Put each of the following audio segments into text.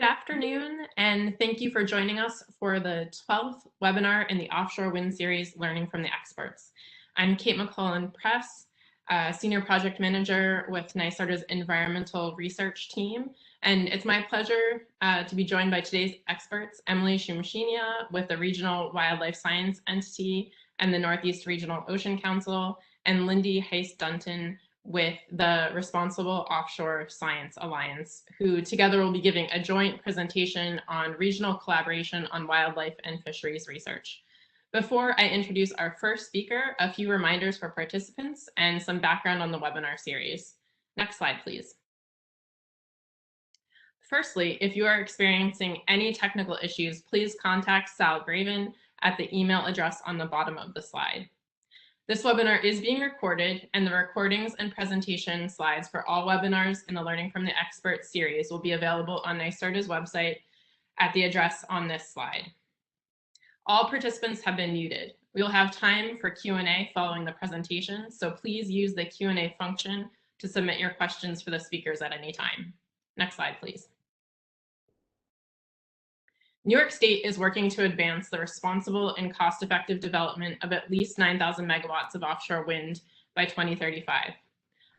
afternoon, and thank you for joining us for the 12th webinar in the Offshore Wind Series, Learning from the Experts. I'm Kate McClellan-Press, Senior Project Manager with NYSERDA's Environmental Research Team, and it's my pleasure to be joined by today's experts, Emily Shumchenia with the Regional Wildlife Science Entity and the Northeast Regional Ocean Council, and Lyndie Hice-Dunton with the Responsible Offshore Science Alliance, who together will be giving a joint presentation on regional collaboration on wildlife and fisheries research. Before I introduce our first speaker, a few reminders for participants and some background on the webinar series. Next slide, please. Firstly, if you are experiencing any technical issues, please contact Sal Graven at the email address on the bottom of the slide. This webinar is being recorded, and the recordings and presentation slides for all webinars in the Learning from the Experts series will be available on NYSERDA's website at the address on this slide. All participants have been muted. We will have time for Q&A following the presentation, so please use the Q&A function to submit your questions for the speakers at any time. Next slide, please. New York State is working to advance the responsible and cost-effective development of at least 9,000 megawatts of offshore wind by 2035.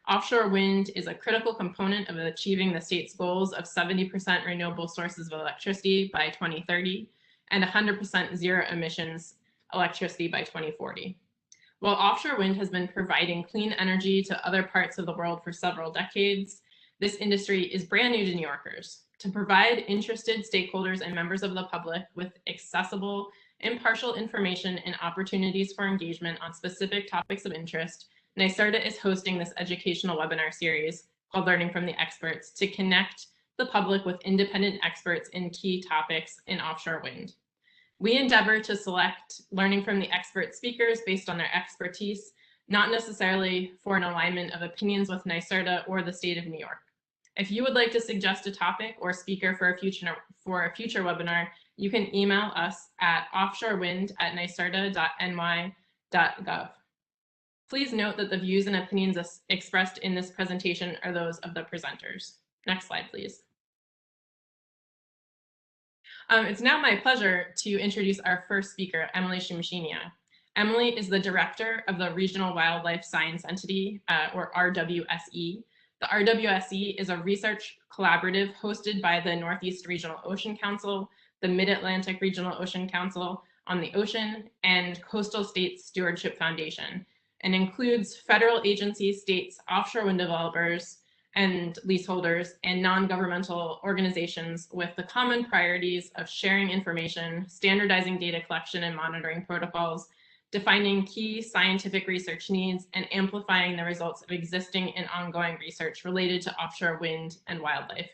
Offshore wind is a critical component of achieving the state's goals of 70% renewable sources of electricity by 2030 and 100% zero emissions electricity by 2040. While offshore wind has been providing clean energy to other parts of the world for several decades, this industry is brand new to New Yorkers. To provide interested stakeholders and members of the public with accessible, impartial information and opportunities for engagement on specific topics of interest, NYSERDA is hosting this educational webinar series called Learning from the Experts to connect the public with independent experts in key topics in offshore wind. We endeavor to select Learning from the Experts speakers based on their expertise, not necessarily for an alignment of opinions with NYSERDA or the state of New York. If you would like to suggest a topic or speaker for a future webinar, you can email us at offshorewind@nyserda.ny.gov. Please note that the views and opinions expressed in this presentation are those of the presenters. Next slide, please. It's now my pleasure to introduce our first speaker, Emily Shumchenia. Emily is the Director of the Regional Wildlife Science Entity, or RWSE. The RWSE is a research collaborative hosted by the Northeast Regional Ocean Council, the Mid-Atlantic Regional Ocean Council on the Ocean, and Coastal States Stewardship Foundation, and includes federal agencies, states, offshore wind developers, and leaseholders, and non-governmental organizations with the common priorities of sharing information, standardizing data collection and monitoring protocols, defining key scientific research needs, and amplifying the results of existing and ongoing research related to offshore wind and wildlife.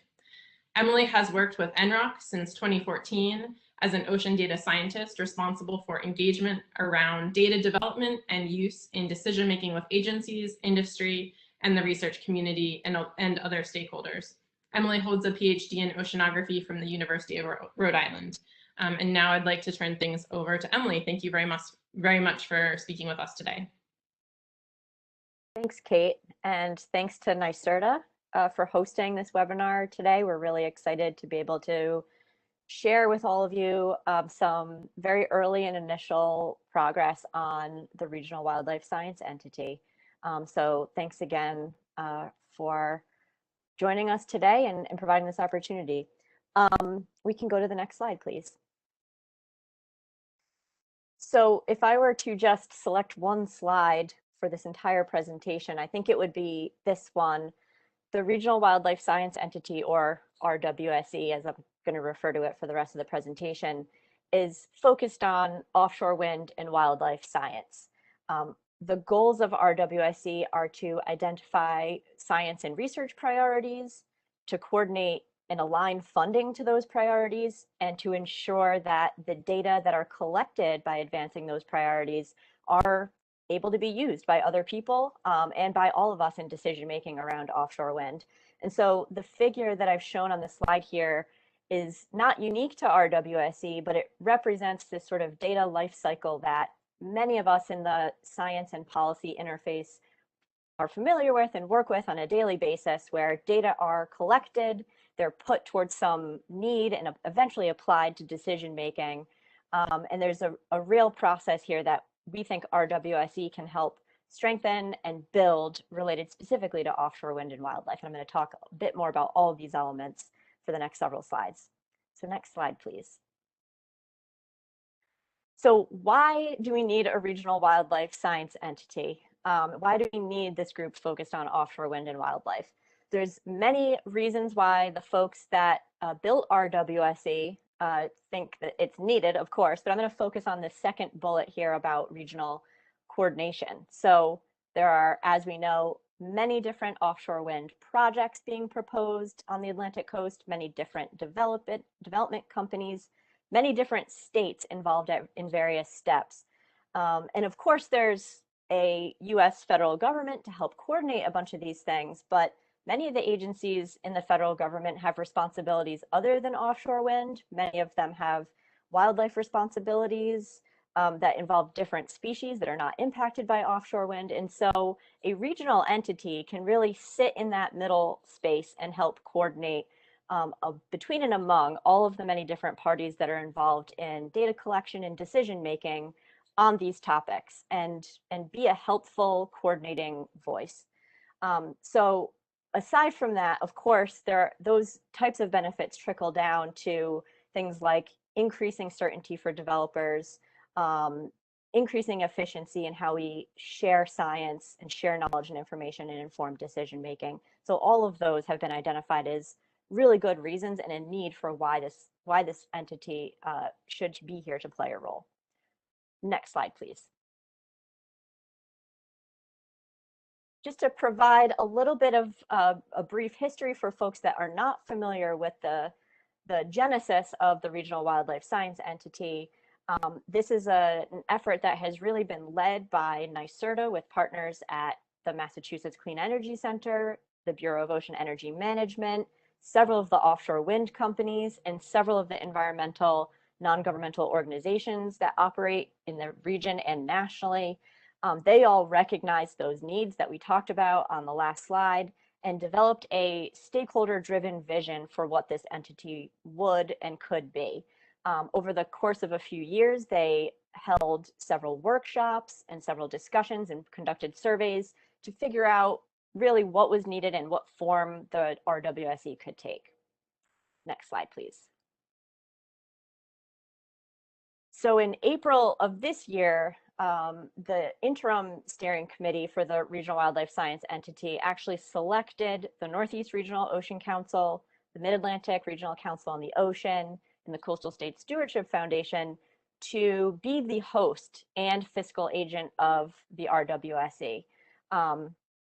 Emily has worked with NROC since 2014 as an ocean data scientist responsible for engagement around data development and use in decision-making with agencies, industry, and the research community and other stakeholders. Emily holds a PhD in oceanography from the University of Rhode Island. And now I'd like to turn things over to Emily. Thank you very much for speaking with us today. Thanks, Kate, and thanks to NYSERDA for hosting this webinar today. We're really excited to be able to share with all of you some very early and initial progress on the Regional Wildlife Science Entity. So thanks again for joining us today and providing this opportunity. We can go to the next slide, please. So if I were to just select one slide for this entire presentation, I think it would be this one. The Regional Wildlife Science Entity, or RWSE, as I'm going to refer to it for the rest of the presentation, is focused on offshore wind and wildlife science. The goals of RWSE are to identify science and research priorities, to coordinate and align funding to those priorities, and to ensure that the data that are collected by advancing those priorities are able to be used by other people and by all of us in decision-making around offshore wind. And so the figure that I've shown on the slide here is not unique to RWSE, but it represents this sort of data life cycle that many of us in the science and policy interface are familiar with and work with on a daily basis, where data are collected, they're put towards some need and eventually applied to decision making. And there's a real process here that we think RWSE can help strengthen and build, related specifically to offshore wind and wildlife. And I'm going to talk a bit more about all of these elements for the next several slides. So next slide, please. So why do we need a regional wildlife science entity? Why do we need this group focused on offshore wind and wildlife? There's many reasons why the folks that built RWSE think that it's needed, of course, but I'm going to focus on the second bullet here about regional coordination. So there are, as we know, many different offshore wind projects being proposed on the Atlantic coast, many different development companies, many different states involved in various steps. And of course, there's a US federal government to help coordinate a bunch of these things, but many of the agencies in the federal government have responsibilities other than offshore wind. Many of them have wildlife responsibilities that involve different species that are not impacted by offshore wind. And so a regional entity can really sit in that middle space and help coordinate between and among all of the many different parties that are involved in data collection and decision making on these topics, and be a helpful coordinating voice. So aside from that, of course, those types of benefits trickle down to things like increasing certainty for developers, increasing efficiency in how we share science and share knowledge and information and informed decision making. So all of those have been identified as really good reasons and a need for why this entity should be here to play a role. Next slide, please. Just to provide a little bit of a brief history for folks that are not familiar with the genesis of the Regional Wildlife Science Entity, this is an effort that has really been led by NYSERDA with partners at the Massachusetts Clean Energy Center, the Bureau of Ocean Energy Management, several of the offshore wind companies, and several of the environmental non-governmental organizations that operate in the region and nationally. They all recognized those needs that we talked about on the last slide and developed a stakeholder-driven vision for what this entity would and could be. Over the course of a few years, they held several workshops and several discussions and conducted surveys to figure out really what was needed and what form the RWSE could take. Next slide, please. So in April of this year, the interim steering committee for the Regional Wildlife Science Entity actually selected the Northeast Regional Ocean Council, the Mid-Atlantic Regional Council on the Ocean, and the Coastal State Stewardship Foundation to be the host and fiscal agent of the RWSE.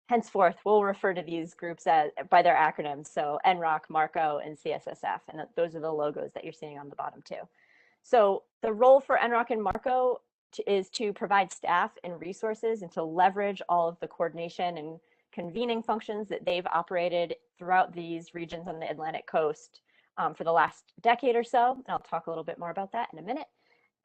Henceforth, we'll refer to these groups by their acronyms, so NROC, MARCO, and CSSF, and those are the logos that you're seeing on the bottom too. So the role for NROC and MARCO is to provide staff and resources and to leverage all of the coordination and convening functions that they've operated throughout these regions on the Atlantic coast for the last decade or so. And I'll talk a little bit more about that in a minute.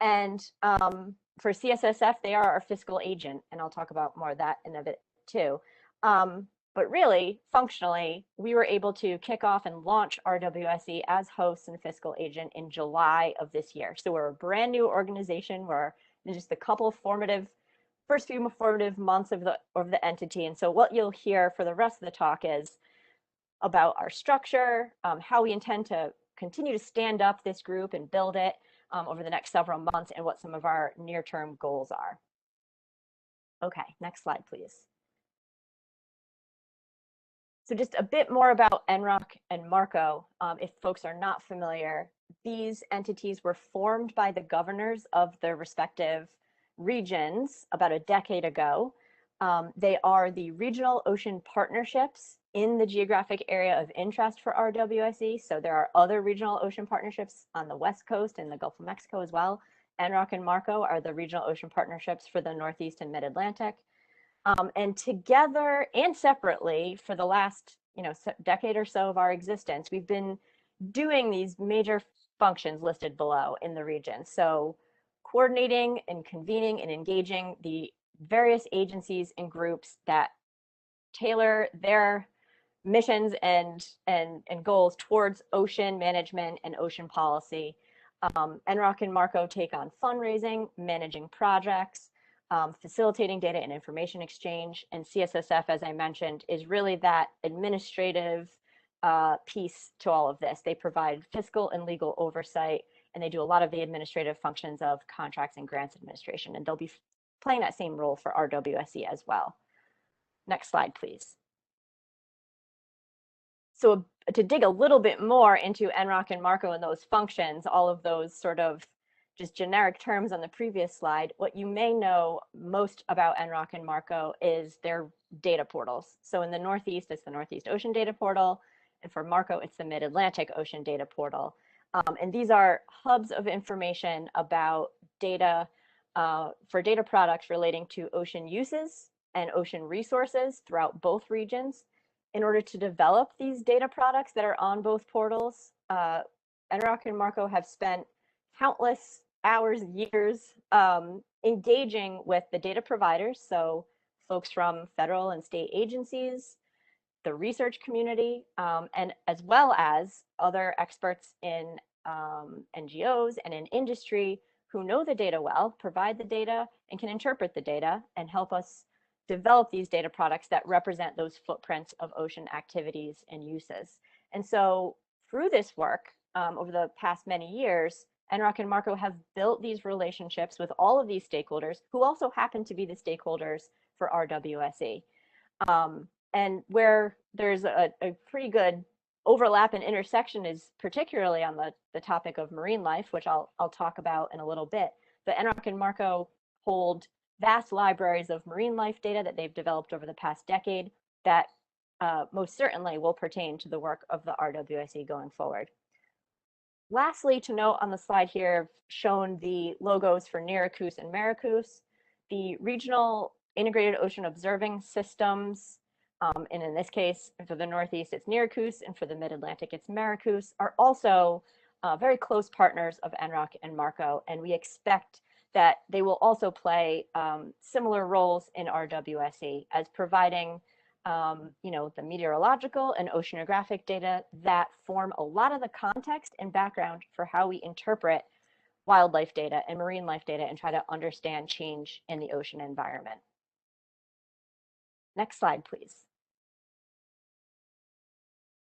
And for CSSF, they are our fiscal agent, and I'll talk about more of that in a bit too. But really, functionally, we were able to kick off and launch RWSE as host and fiscal agent in July of this year. So we're a brand new organization. We're in just the first few formative months of the entity. And so what you'll hear for the rest of the talk is about our structure, how we intend to continue to stand up this group and build it over the next several months, and what some of our near-term goals are. Okay, next slide, please. So just a bit more about NROC and MARCO. If folks are not familiar, these entities were formed by the governors of their respective regions about a decade ago. They are the regional ocean partnerships in the geographic area of interest for RWSE. So there are other regional ocean partnerships on the West Coast and the Gulf of Mexico as well. NROC and MARCO are the regional ocean partnerships for the Northeast and Mid-Atlantic. And together and separately, for the last decade or so of our existence, we've been doing these major functions listed below in the region. So coordinating and convening and engaging the various agencies and groups that tailor their missions and goals towards ocean management and ocean policy. NROC and MARCO take on fundraising, managing projects, facilitating data and information exchange, and CSSF, as I mentioned, is really that administrative piece to all of this. They provide fiscal and legal oversight, and they do a lot of the administrative functions of contracts and grants administration, and they'll be playing that same role for RWSE as well. Next slide, please. So to dig a little bit more into NROC and MARCO and those functions, all of those sort of just generic terms on the previous slide, what you may know most about NROC and MARCO is their data portals. So in the Northeast, it's the Northeast Ocean Data Portal, and for MARCO, it's the Mid-Atlantic Ocean Data Portal. And these are hubs of information about data for data products relating to ocean uses and ocean resources throughout both regions. In order to develop these data products that are on both portals, NROC and MARCO have spent countless hours, years engaging with the data providers, so folks from federal and state agencies, the research community, and as well as other experts in NGOs and in industry who know the data well, provide the data, and can interpret the data and help us develop these data products that represent those footprints of ocean activities and uses. And so through this work, over the past many years, NROC and MARCO have built these relationships with all of these stakeholders who also happen to be the stakeholders for RWSE. And where there's a pretty good overlap and intersection is particularly on the topic of marine life, which I'll talk about in a little bit. But NROC and MARCO hold vast libraries of marine life data that they've developed over the past decade that most certainly will pertain to the work of the RWSE going forward. Lastly, to note on the slide here, I've shown the logos for NERACOOS and MARICOOS. The regional integrated ocean observing systems, and in this case, for the Northeast, it's NERACOOS, and for the Mid-Atlantic, it's MARICOOS, are also very close partners of NROC and MARCO, and we expect that they will also play similar roles in RWSE as providing the meteorological and oceanographic data that form a lot of the context and background for how we interpret wildlife data and marine life data and try to understand change in the ocean environment. Next slide, please.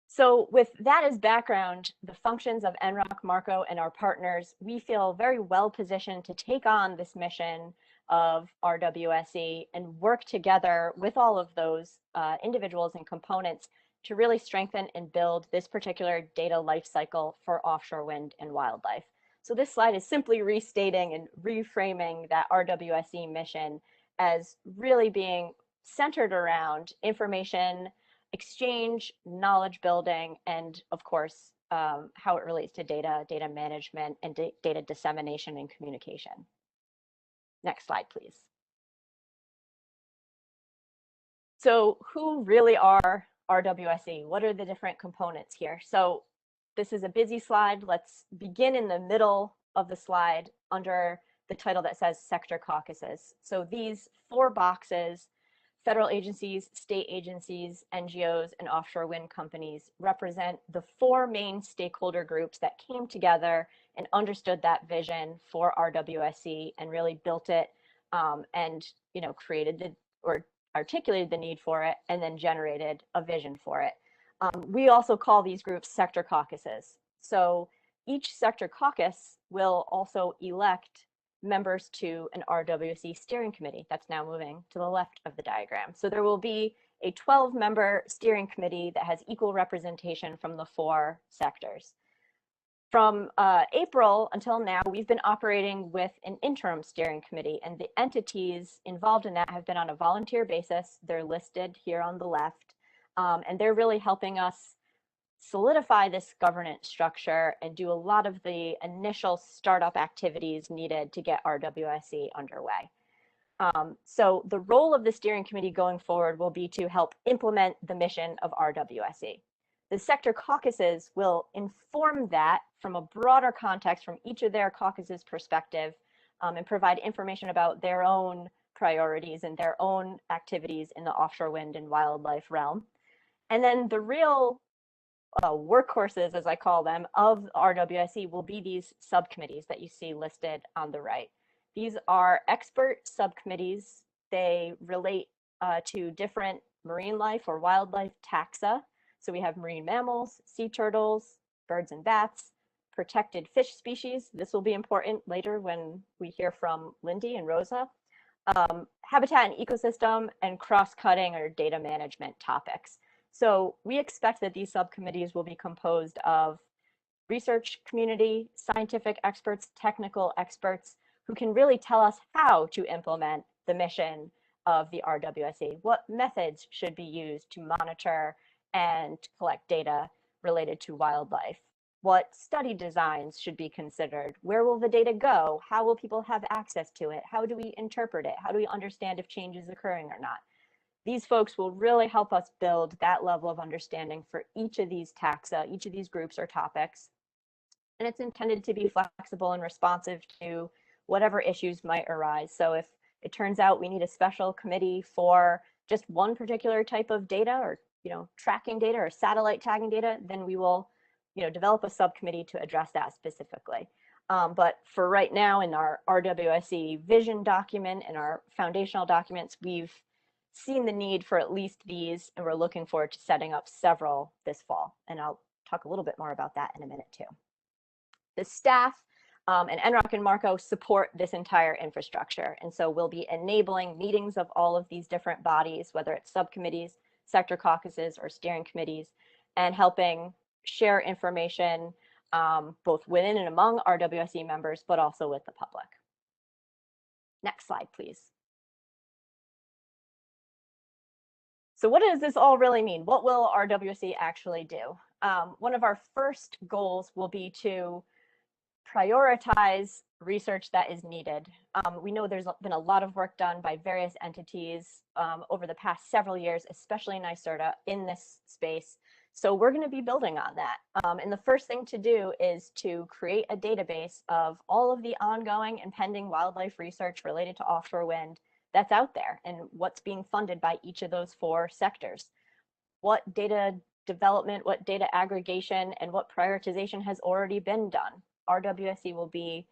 So with that as background, the functions of NROC, MARCO, and our partners, we feel very well positioned to take on this mission of RWSE and work together with all of those individuals and components to really strengthen and build this particular data lifecycle for offshore wind and wildlife. So this slide is simply restating and reframing that RWSE mission as really being centered around information exchange, knowledge building, and of course, how it relates to data management, and data dissemination and communication. Next slide, please. So who really are RWSE? What are the different components here? So this is a busy slide. Let's begin in the middle of the slide under the title that says Sector Caucuses. So these 4 boxes, federal agencies, state agencies, NGOs, and offshore wind companies, represent the 4 main stakeholder groups that came together and understood that vision for RWSE and really built it and created or articulated the need for it and then generated a vision for it. We also call these groups sector caucuses. So each sector caucus will also elect members to an RWC steering committee. That's now moving to the left of the diagram. So there will be a 12-member steering committee that has equal representation from the 4 sectors. From April until now, we've been operating with an interim steering committee, and the entities involved in that have been on a volunteer basis. They're listed here on the left, and they're really helping us solidify this governance structure and do a lot of the initial startup activities needed to get RWSE underway. So the role of the steering committee going forward will be to help implement the mission of RWSE. The sector caucuses will inform that from a broader context from each of their caucuses' perspective and provide information about their own priorities and their own activities in the offshore wind and wildlife realm. And then the real workhorses, as I call them, of RWSE will be these subcommittees that you see listed on the right. These are expert subcommittees. They relate to different marine life or wildlife taxa. So we have marine mammals, sea turtles, birds and bats, protected fish species. This will be important later when we hear from Lyndie and Rosa. Habitat and ecosystem, and cross-cutting or data management topics. So we expect that these subcommittees will be composed of research community, scientific experts, technical experts who can really tell us how to implement the mission of the RWSE, what methods should be used to monitor and collect data related to wildlife, what study designs should be considered, where will the data go, how will people have access to it, how do we interpret it, how do we understand if change is occurring or not. These folks will really help us build that level of understanding for each of these taxa, each of these groups or topics. And it's intended to be flexible and responsive to whatever issues might arise. So if it turns out we need a special committee for just one particular type of data, or tracking data or satellite tagging data, then we will develop a subcommittee to address that specifically. But for right now, in our RWSE vision document and our foundational documents, we've seen the need for at least these, and we're looking forward to setting up several this fall. And I'll talk a little bit more about that in a minute too. The staff and NROC and Marco support this entire infrastructure. And so we'll be enabling meetings of all of these different bodies, whether it's subcommittees, sector caucuses, or steering committees, and helping share information both within and among RWSE members, but also with the public. Next slide, please. So what does this all really mean? What will RWSE actually do? One of our first goals will be to prioritize research that is needed. We know there's been a lot of work done by various entities over the past several years, especially NYSERDA, in this space. So we're going to be building on that. And the first thing to do is to create a database of all of the ongoing and pending wildlife research related to offshore wind that's out there and what's being funded by each of those 4 sectors. What data development, what data aggregation, and what prioritization has already been done. RWSE will be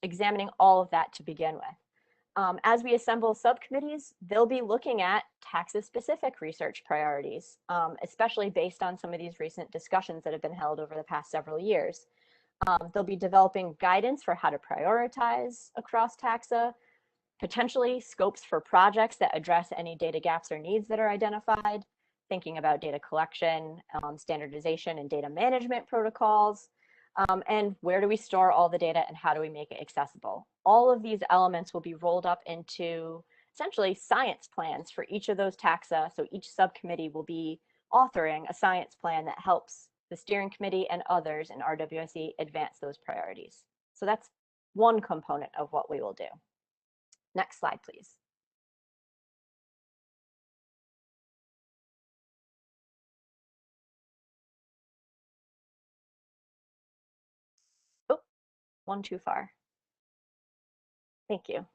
examining all of that to begin with. As we assemble subcommittees, they'll be looking at taxa-specific research priorities, especially based on some of these recent discussions that have been held over the past several years. They'll be developing guidance for how to prioritize across taxa, potentially scopes for projects that address any data gaps or needs that are identified, thinking about data collection, standardization, and data management protocols, and where do we store all the data and how do we make it accessible. All of these elements will be rolled up into essentially science plans for each of those taxa. So each subcommittee will be authoring a science plan that helps the steering committee and others in RWSE advance those priorities. So that's one component of what we will do. Next slide, please. Oh, one too far. Thank you.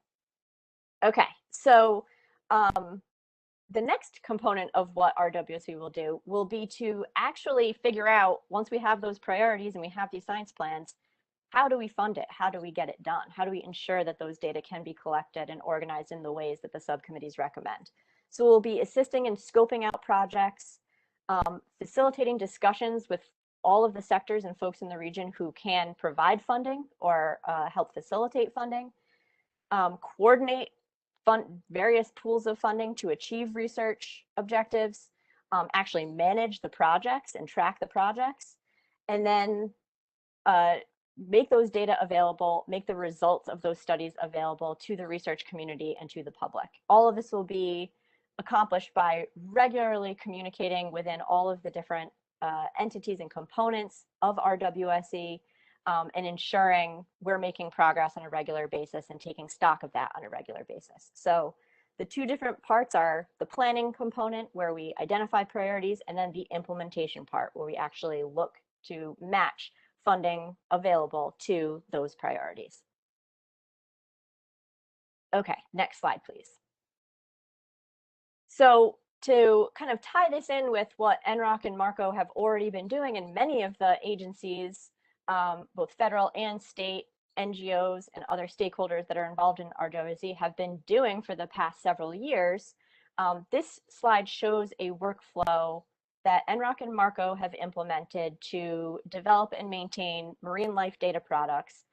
Okay, so the next component of what RWSE will do will be to actually figure out, once we have those priorities and we have these science plans, how do we fund it? How do we get it done? How do we ensure that those data can be collected and organized in the ways that the subcommittees recommend? So we'll be assisting in scoping out projects, facilitating discussions with all of the sectors and folks in the region who can provide funding or help facilitate funding, coordinate various pools of funding to achieve research objectives, actually manage the projects and track the projects, and then make those data available, make the results of those studies available to the research community and to the public. All of this will be accomplished by regularly communicating within all of the different entities and components of RWSE, and ensuring we're making progress on a regular basis and taking stock of that on a regular basis. So the 2 different parts are the planning component, where we identify priorities, and then the implementation part, where we actually look to match funding available to those priorities. Okay, next slide, please. So to kind of tie this in with what NROC and MARCO have already been doing, and many of the agencies, both federal and state, NGOs and other stakeholders that are involved in RWC have been doing for the past several years, this slide shows a workflow that NROC and MARCO have implemented to develop and maintain marine life data products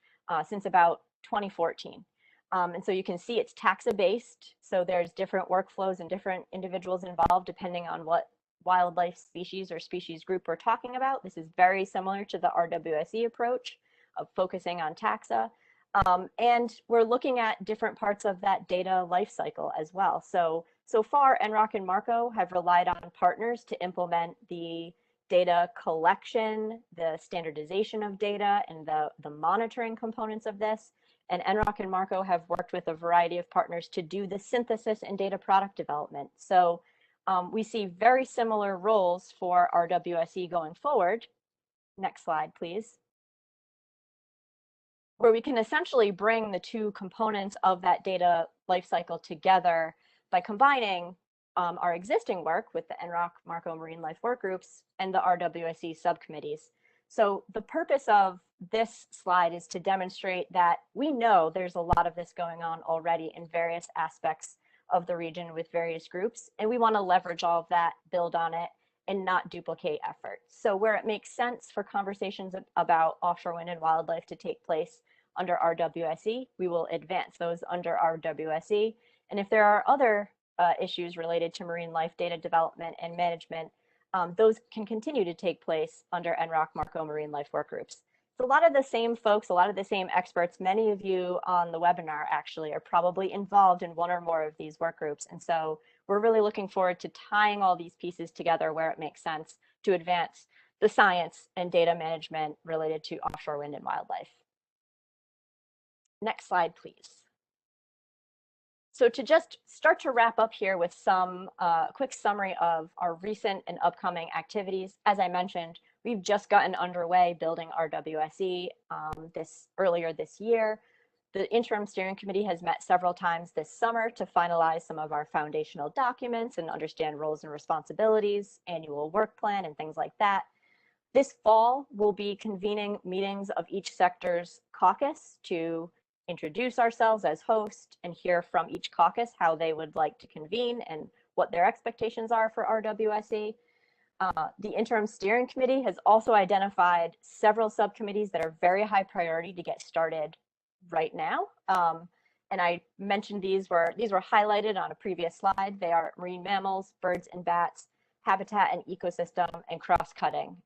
since about 2014. And so you can see it's taxa-based, so there's different workflows and different individuals involved depending on what wildlife species or species group we're talking about. This is very similar to the RWSE approach of focusing on taxa. And we're looking at different parts of that data life cycle as well. So far, NROC and MARCO have relied on partners to implement the data collection, the standardization of data, and the monitoring components of this. And NROC and MARCO have worked with a variety of partners to do the synthesis and data product development. So we see very similar roles for RWSE going forward. Next slide, please. Where we can essentially bring the two components of that data lifecycle together by combining our existing work with the NROC, MARCO Marine Life work groups and the RWSE subcommittees. So the purpose of this slide is to demonstrate that we know there's a lot of this going on already in various aspects of the region with various groups, and we want to leverage all of that, build on it, and not duplicate efforts. So where it makes sense for conversations about offshore wind and wildlife to take place under RWSE, we will advance those under RWSE. And if there are other issues related to marine life data development and management, those can continue to take place under NROC, MARCO Marine Life work groups. So a lot of the same folks, a lot of the same experts, many of you on the webinar actually are probably involved in one or more of these work groups. And so we're really looking forward to tying all these pieces together where it makes sense to advance the science and data management related to offshore wind and wildlife. Next slide, please. So to just start to wrap up here with some quick summary of our recent and upcoming activities. As I mentioned, we've just gotten underway building RWSE earlier this year. The interim steering committee has met several times this summer to finalize some of our foundational documents and understand roles and responsibilities, annual work plan, and things like that. This fall, we'll be convening meetings of each sector's caucus to introduce ourselves as host and hear from each caucus how they would like to convene and what their expectations are for RWSE. The interim steering committee has also identified several subcommittees that are very high priority to get started right now. And I mentioned these were highlighted on a previous slide. They are marine mammals, birds and bats, habitat and ecosystem, and cross-cutting.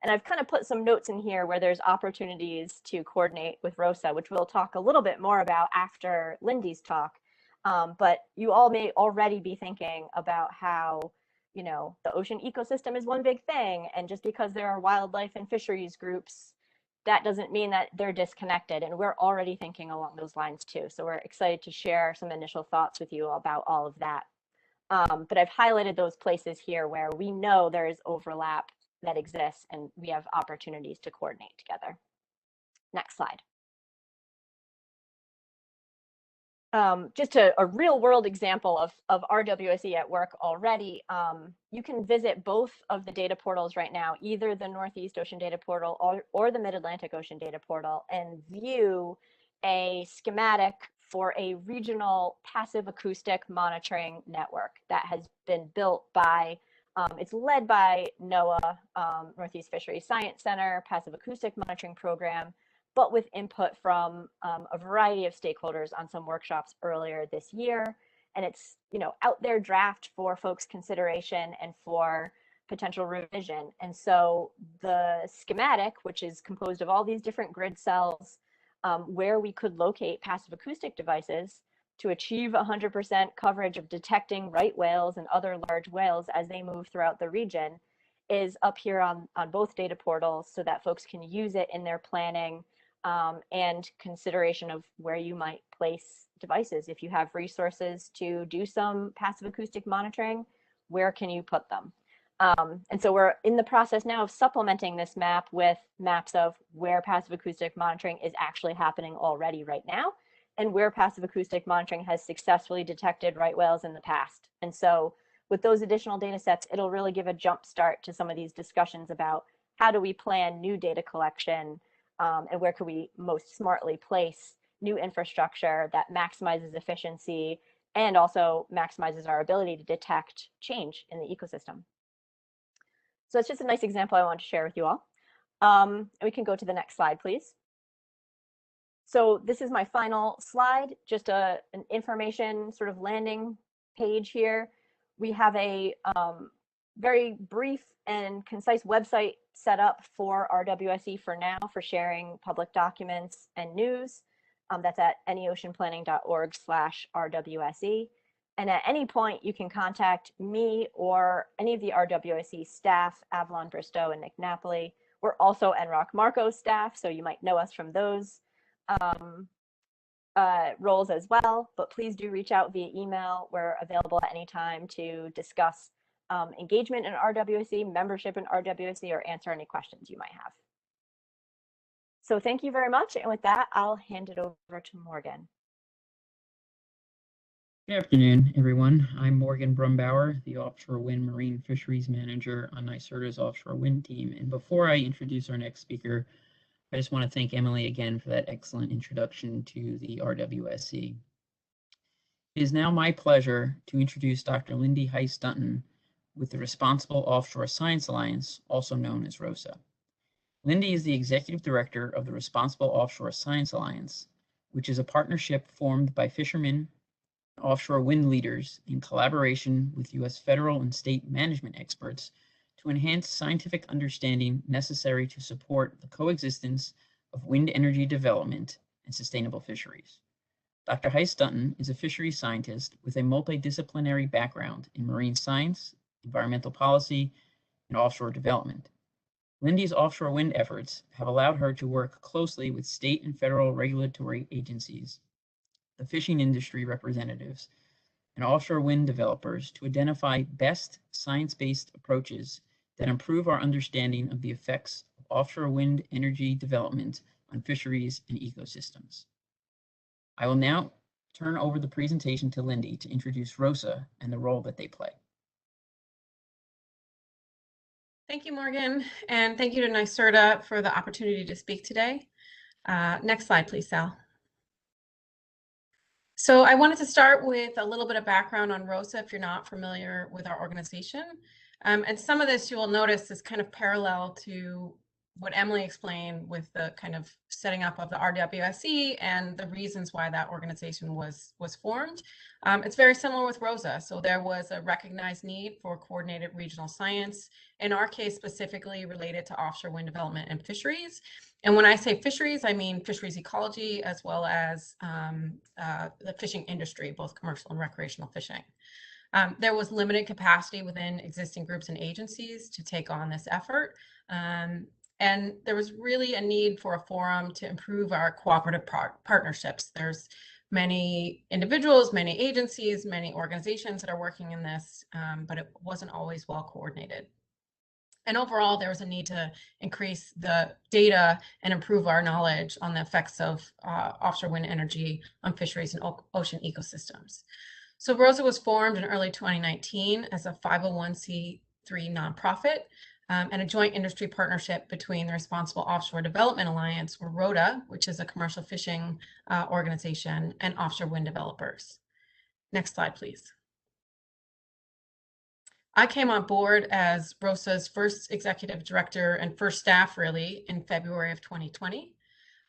And I've kind of put some notes in here where there's opportunities to coordinate with ROSA, which we'll talk a little bit more about after Lyndie's talk. But you all may already be thinking about how, you know, the ocean ecosystem is one big thing. And just because there are wildlife and fisheries groups, that doesn't mean that they're disconnected. And we're already thinking along those lines too. So we're excited to share some initial thoughts with you about all of that. But I've highlighted those places here where we know there is overlap that exists and we have opportunities to coordinate together. Next slide. Just a real world example of RWSE at work already. You can visit both of the data portals right now, either the Northeast Ocean Data Portal or the Mid-Atlantic Ocean Data Portal, and view a schematic for a regional passive acoustic monitoring network that has been built by, it's led by NOAA, Northeast Fisheries Science Center, Passive Acoustic Monitoring Program, but with input from a variety of stakeholders on some workshops earlier this year. And it's, you know, out there draft for folks' consideration and for potential revision. And so the schematic, which is composed of all these different grid cells, where we could locate passive acoustic devices to achieve 100% coverage of detecting right whales and other large whales as they move throughout the region, is up here on both data portals so that folks can use it in their planning and consideration of where you might place devices. If you have resources to do some passive acoustic monitoring, where can you put them? And so we're in the process now of supplementing this map with maps of where passive acoustic monitoring is actually happening already right now. and where passive acoustic monitoring has successfully detected right whales in the past. And so with those additional data sets, it'll really give a jump start to some of these discussions about how do we plan new data collection, and where can we most smartly place new infrastructure that maximizes efficiency and also maximizes our ability to detect change in the ecosystem. So it's just a nice example I want to share with you all. And we can go to the next slide, please. So this is my final slide, just an information sort of landing page here. We have a very brief and concise website set up for RWSE for now for sharing public documents and news. That's at anyoceanplanning.org/RWSE. And at any point, you can contact me or any of the RWSE staff, Avalon Bristow and Nick Napoli. We're also NROC Marco staff, so you might know us from those roles as well. But please do reach out via email. We're available at any time to discuss engagement in RWSE, membership in RWSE, or answer any questions you might have. So thank you very much. And with that, I'll hand it over to Morgan. Good afternoon, everyone. I'm Morgan Brumbauer, the Offshore Wind Marine Fisheries Manager on NYSERDA's Offshore Wind team. And before I introduce our next speaker, I just want to thank Emily again for that excellent introduction to the RWSE. It is now my pleasure to introduce Dr. Lyndie Hice-Dunton with the Responsible Offshore Science Alliance, also known as ROSA. Lyndie is the Executive Director of the Responsible Offshore Science Alliance, which is a partnership formed by fishermen, offshore wind leaders in collaboration with U.S. federal and state management experts to enhance scientific understanding necessary to support the coexistence of wind energy development and sustainable fisheries. Dr. Hice-Dunton is a fisheries scientist with a multidisciplinary background in marine science, environmental policy, and offshore development. Lyndie's offshore wind efforts have allowed her to work closely with state and federal regulatory agencies, the fishing industry representatives, and offshore wind developers to identify best science-based approaches that improve our understanding of the effects of offshore wind energy development on fisheries and ecosystems. I will now turn over the presentation to Lyndie to introduce ROSA and the role that they play. Thank you, Morgan, and thank you to NYSERDA for the opportunity to speak today. Next slide, please, Sal. So I wanted to start with a little bit of background on ROSA if you're not familiar with our organization. And some of this you will notice is kind of parallel to what Emily explained with the kind of setting up of the RWSE and the reasons why that organization was formed. It's very similar with ROSA. So there was a recognized need for coordinated regional science, in our case specifically related to offshore wind development and fisheries. And when I say fisheries, I mean fisheries ecology as well as the fishing industry, both commercial and recreational fishing. There was limited capacity within existing groups and agencies to take on this effort. And there was really a need for a forum to improve our cooperative partnerships. There's many individuals, many agencies, many organizations that are working in this, but it wasn't always well coordinated. And overall, there was a need to increase the data and improve our knowledge on the effects of offshore wind energy on fisheries and ocean ecosystems. So ROSA was formed in early 2019 as a 501c3 nonprofit and a joint industry partnership between the Responsible Offshore Development Alliance, or RODA, which is a commercial fishing organization, and offshore wind developers. Next slide, please. I came on board as ROSA's first executive director and first staff, really, in February of 2020.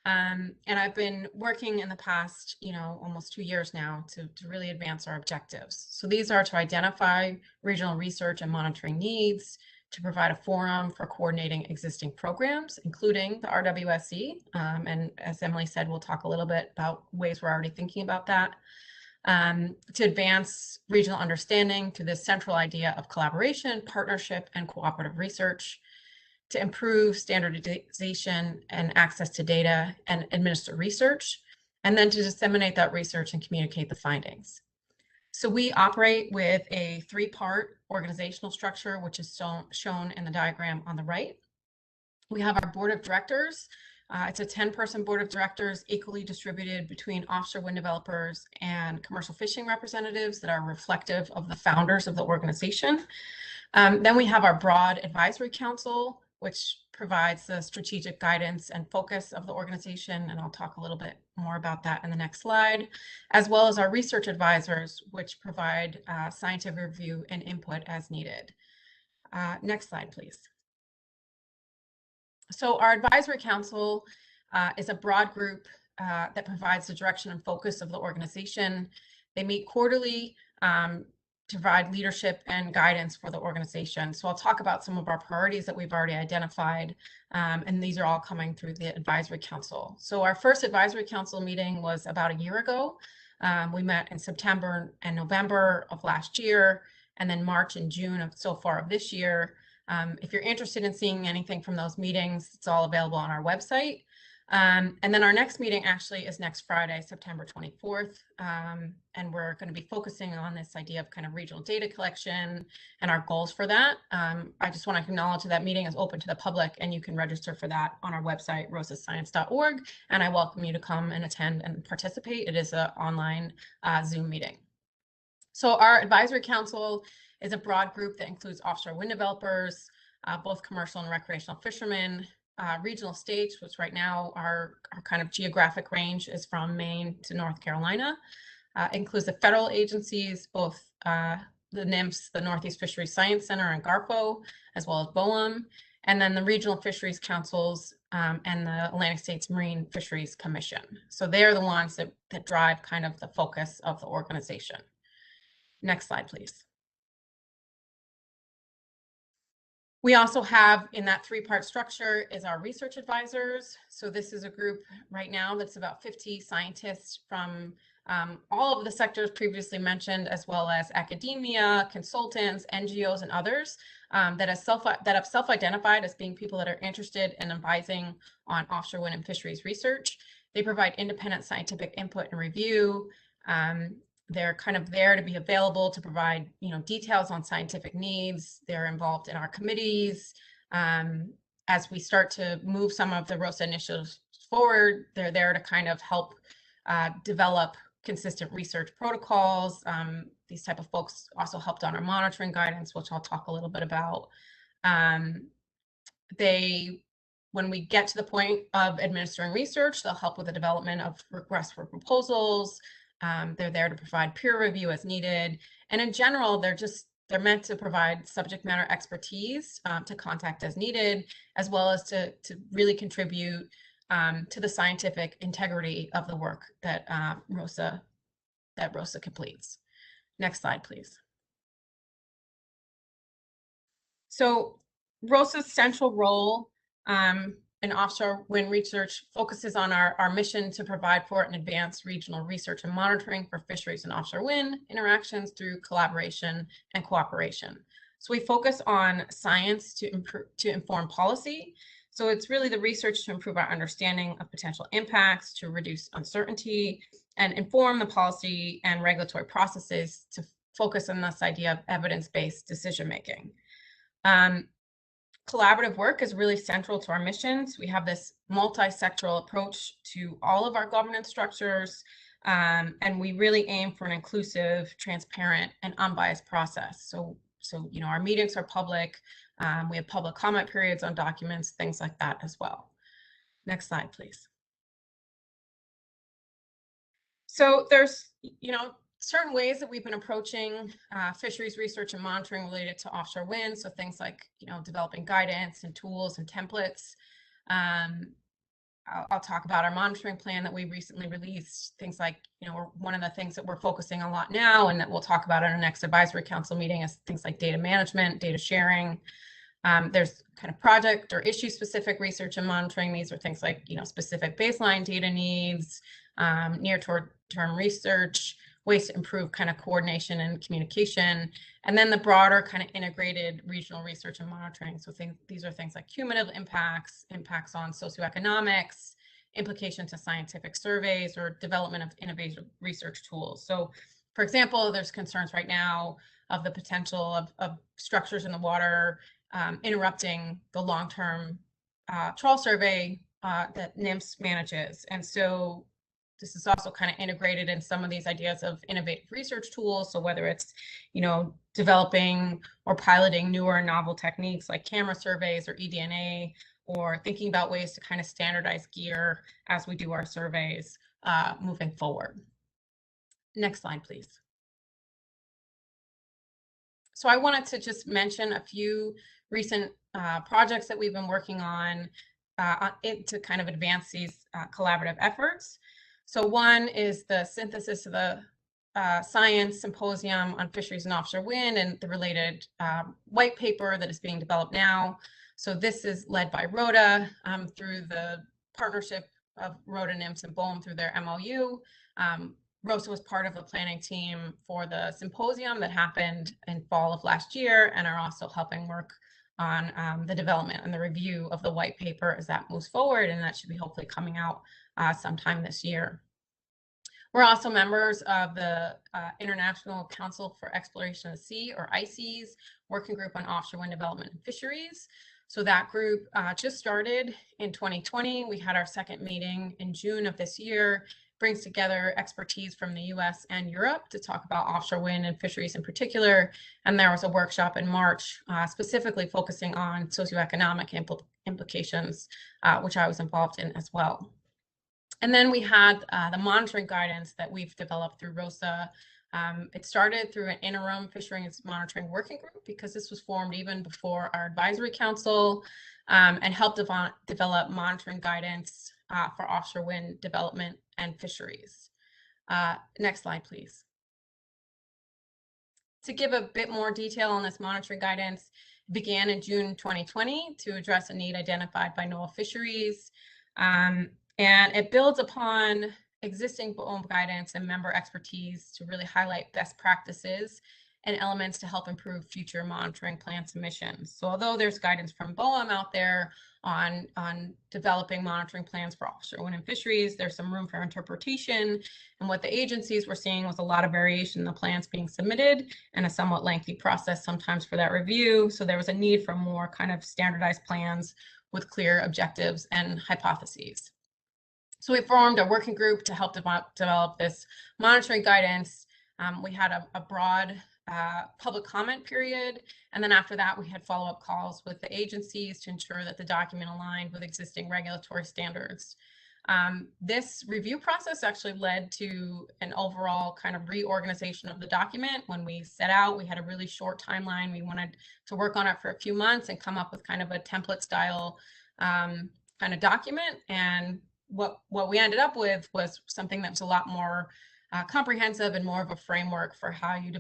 And I've been working in the past, almost 2 years now to really advance our objectives. So these are to identify regional research and monitoring needs, to provide a forum for coordinating existing programs, including the RWSE. And as Emily said, we'll talk a little bit about ways we're already thinking about that. To advance regional understanding through this central idea of collaboration, partnership, and cooperative research, to improve standardization and access to data and administer research, and then to disseminate that research and communicate the findings. So we operate with a three-part organizational structure, which is shown in the diagram on the right. We have our board of directors, It's a 10-person board of directors, equally distributed between offshore wind developers and commercial fishing representatives that are reflective of the founders of the organization. Then we have our broad advisory council, which provides the strategic guidance and focus of the organization, and I'll talk a little bit more about that in the next slide, as well as our research advisors, which provide scientific review and input as needed. Next slide, please. So our advisory council is a broad group that provides the direction and focus of the organization. They meet quarterly to provide leadership and guidance for the organization. So I'll talk about some of our priorities that we've already identified, and these are all coming through the advisory council. So our first advisory council meeting was about a year ago. We met in September and November of last year, and then March and June of so far of this year. If you're interested in seeing anything from those meetings, it's all available on our website. And then our next meeting actually is next Friday, September 24th. And we're going to be focusing on this idea of kind of regional data collection and our goals for that. I just want to acknowledge that that meeting is open to the public, and you can register for that on our website, rosascience.org. And I welcome you to come and attend and participate. It is an online Zoom meeting. So our advisory council is a broad group that includes offshore wind developers, both commercial and recreational fishermen, regional states, which right now our kind of geographic range is from Maine to North Carolina. Includes the federal agencies, both the NIMS, the Northeast Fisheries Science Center, and GARFO, as well as BOEM, and then the regional fisheries councils and the Atlantic States Marine Fisheries Commission. So they're the ones that drive kind of the focus of the organization. Next slide, please. We also have, in that three-part structure, is our research advisors. So this is a group right now that's about 50 scientists from all of the sectors previously mentioned, as well as academia, consultants, NGOs, and others that have self-identified as being people that are interested in advising on offshore wind and fisheries research. They provide independent scientific input and review. They're kind of there to be available to provide, details on scientific needs. They're involved in our committees. As we start to move some of the ROSA initiatives forward, they're there to kind of help develop consistent research protocols. These type of folks also helped on our monitoring guidance, which I'll talk a little bit about. When we get to the point of administering research, they'll help with the development of requests for proposals. They're there to provide peer review as needed. And in general, they're meant to provide subject matter expertise to contact as needed, as well as to really contribute to the scientific integrity of the work that ROSA completes. Next slide, please. So ROSA's central role in offshore wind research focuses on our mission to provide for and advance regional research and monitoring for fisheries and offshore wind interactions through collaboration and cooperation. So we focus on science to inform policy. So it's really the research to improve our understanding of potential impacts, to reduce uncertainty, and inform the policy and regulatory processes to focus on this idea of evidence-based decision-making. Collaborative work is really central to our missions. We have this multi-sectoral approach to all of our governance structures, and we really aim for an inclusive, transparent, and unbiased process. So our meetings are public. We have public comment periods on documents, things like that as well. Next slide, please. So there's, certain ways that we've been approaching fisheries research and monitoring related to offshore wind. So things like, developing guidance and tools and templates. I'll talk about our monitoring plan that we recently released. Things like, one of the things that we're focusing a lot now and that we'll talk about in our next advisory council meeting is things like data management, data sharing. There's kind of project or issue specific research and monitoring. These are things like, specific baseline data needs, near-term research, ways to improve kind of coordination and communication, and then the broader kind of integrated regional research and monitoring. So these are things like cumulative impacts on socioeconomics, implications to scientific surveys, or development of innovative research tools. So for example, there's concerns right now of the potential of structures in the water interrupting the long-term trawl survey that NIMS manages. And so this is also kind of integrated in some of these ideas of innovative research tools. So whether it's, developing or piloting newer and novel techniques like camera surveys or eDNA, or thinking about ways to kind of standardize gear as we do our surveys moving forward. Next slide, please. So I wanted to just mention a few recent projects that we've been working on to kind of advance these collaborative efforts. So one is the synthesis of the Science Symposium on Fisheries and Offshore Wind and the related white paper that is being developed now. So this is led by ROTA through the partnership of ROTA, NIMS, and BOEM through their MOU. ROSA was part of the planning team for the symposium that happened in fall of last year, and are also helping work on the development and the review of the white paper as that moves forward, and that should be hopefully coming out sometime this year. We're also members of the International Council for Exploration of the Sea, or ICES, working group on offshore wind development and fisheries. So that group just started in 2020. We had our second meeting in June of this year. Brings together expertise from the US and Europe to talk about offshore wind and fisheries in particular. And there was a workshop in March specifically focusing on socioeconomic implications, which I was involved in as well. And then we had the monitoring guidance that we've developed through ROSA. It started through an interim fisheries monitoring working group, because this was formed even before our advisory council, and helped develop monitoring guidance for offshore wind development and fisheries. Next slide, please. To give a bit more detail on this monitoring guidance, it began in June 2020 to address a need identified by NOAA Fisheries. And it builds upon existing BOEM guidance and member expertise to really highlight best practices and elements to help improve future monitoring plan submissions. So although there's guidance from BOEM out there on developing monitoring plans for offshore wind and fisheries, there's some room for interpretation. And what the agencies were seeing was a lot of variation in the plans being submitted and a somewhat lengthy process sometimes for that review. So there was a need for more kind of standardized plans with clear objectives and hypotheses. So we formed a working group to help develop this monitoring guidance. We had a broad public comment period. And then after that, we had follow-up calls with the agencies to ensure that the document aligned with existing regulatory standards. This review process actually led to an overall kind of reorganization of the document. When we set out, we had a really short timeline. We wanted to work on it for a few months and come up with kind of a template style kind of document. And what we ended up with was something that was a lot more comprehensive and more of a framework for how you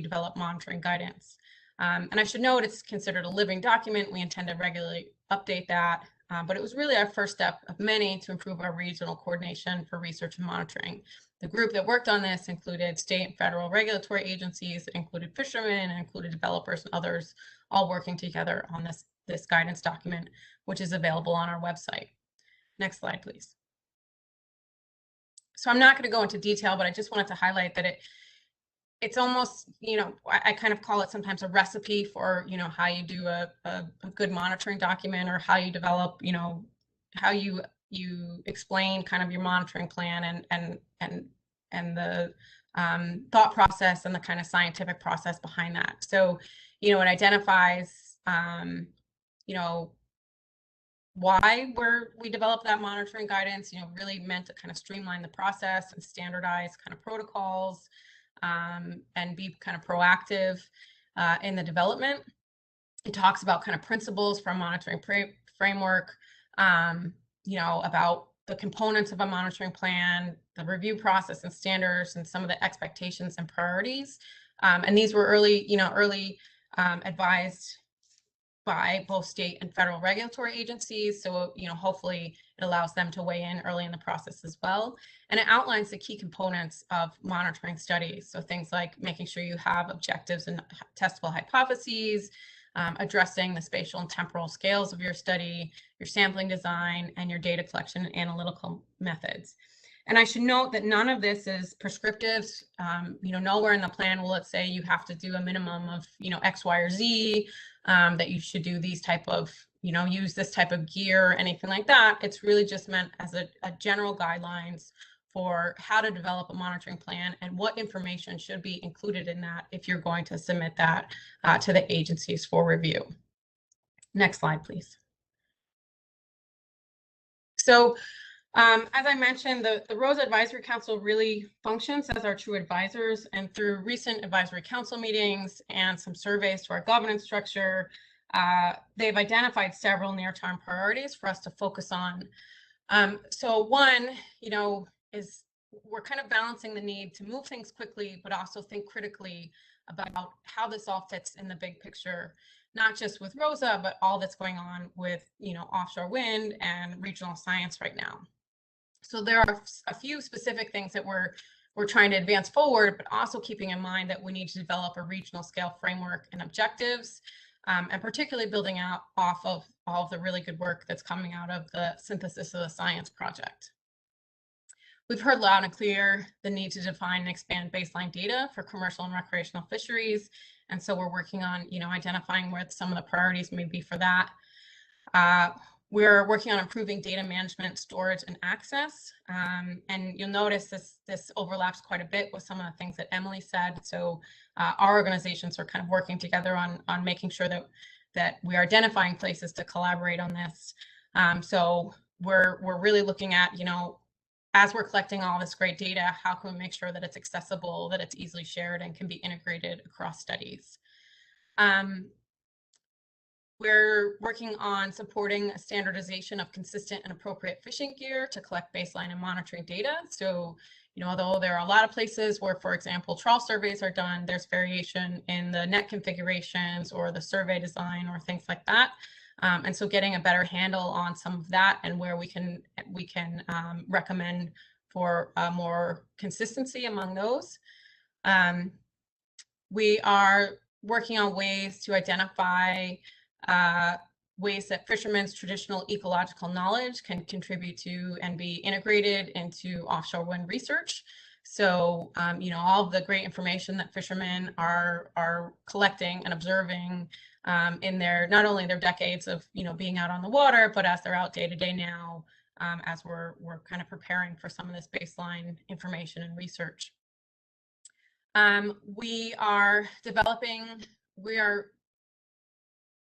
develop monitoring guidance. And I should note it's considered a living document. We intend to regularly update that, but it was really our first step of many to improve our regional coordination for research and monitoring. The group that worked on this included state and federal regulatory agencies, it included fishermen, and included developers and others, all working together on this guidance document, which is available on our website. Next slide, please. So I'm not going to go into detail, but I just wanted to highlight that it's almost, I kind of call it sometimes a recipe for, how you do a good monitoring document, or how you develop, how you explain kind of your monitoring plan and the thought process and the kind of scientific process behind that. So, it identifies, why we developed that monitoring guidance, really meant to kind of streamline the process and standardize kind of protocols, and be kind of proactive in the development. It talks about kind of principles for a monitoring framework, about the components of a monitoring plan, the review process and standards, and some of the expectations and priorities. And these were early advised by both state and federal regulatory agencies. So, hopefully it allows them to weigh in early in the process as well. And it outlines the key components of monitoring studies. So things like making sure you have objectives and testable hypotheses, addressing the spatial and temporal scales of your study, your sampling design, and your data collection and analytical methods. And I should note that none of this is prescriptive. Nowhere in the plan will it say you have to do a minimum of, X, Y, or Z, that you should do these type of, use this type of gear, or anything like that. It's really just meant as a general guidelines for how to develop a monitoring plan and what information should be included in that if you're going to submit that to the agencies for review. Next slide, please. So as I mentioned, the ROSA Advisory Council really functions as our true advisors, and through recent advisory council meetings and some surveys to our governance structure, they've identified several near-term priorities for us to focus on. So one, is we're kind of balancing the need to move things quickly, but also think critically about how this all fits in the big picture, not just with ROSA, but all that's going on with, offshore wind and regional science right now. So there are a few specific things that we're trying to advance forward, but also keeping in mind that we need to develop a regional scale framework and objectives, and particularly building out off of all of the really good work that's coming out of the Synthesis of the Science project. We've heard loud and clear the need to define and expand baseline data for commercial and recreational fisheries. And so we're working on, identifying what some of the priorities may be for that. We're working on improving data management, storage, and access. And you'll notice this overlaps quite a bit with some of the things that Emily said. So our organizations are kind of working together on making sure that we are identifying places to collaborate on this. So we're really looking at, as we're collecting all this great data, how can we make sure that it's accessible, that it's easily shared, and can be integrated across studies? We're working on supporting a standardization of consistent and appropriate fishing gear to collect baseline and monitoring data. So, although there are a lot of places where, for example, trawl surveys are done, there's variation in the net configurations or the survey design or things like that. And so getting a better handle on some of that and where we can recommend for more consistency among those. We are working on ways to identify ways that fishermen's traditional ecological knowledge can contribute to and be integrated into offshore wind research. So, all of the great information that fishermen are collecting and observing in not only their decades of, being out on the water, but as they're out day to day now, as we're kind of preparing for some of this baseline information and research. We are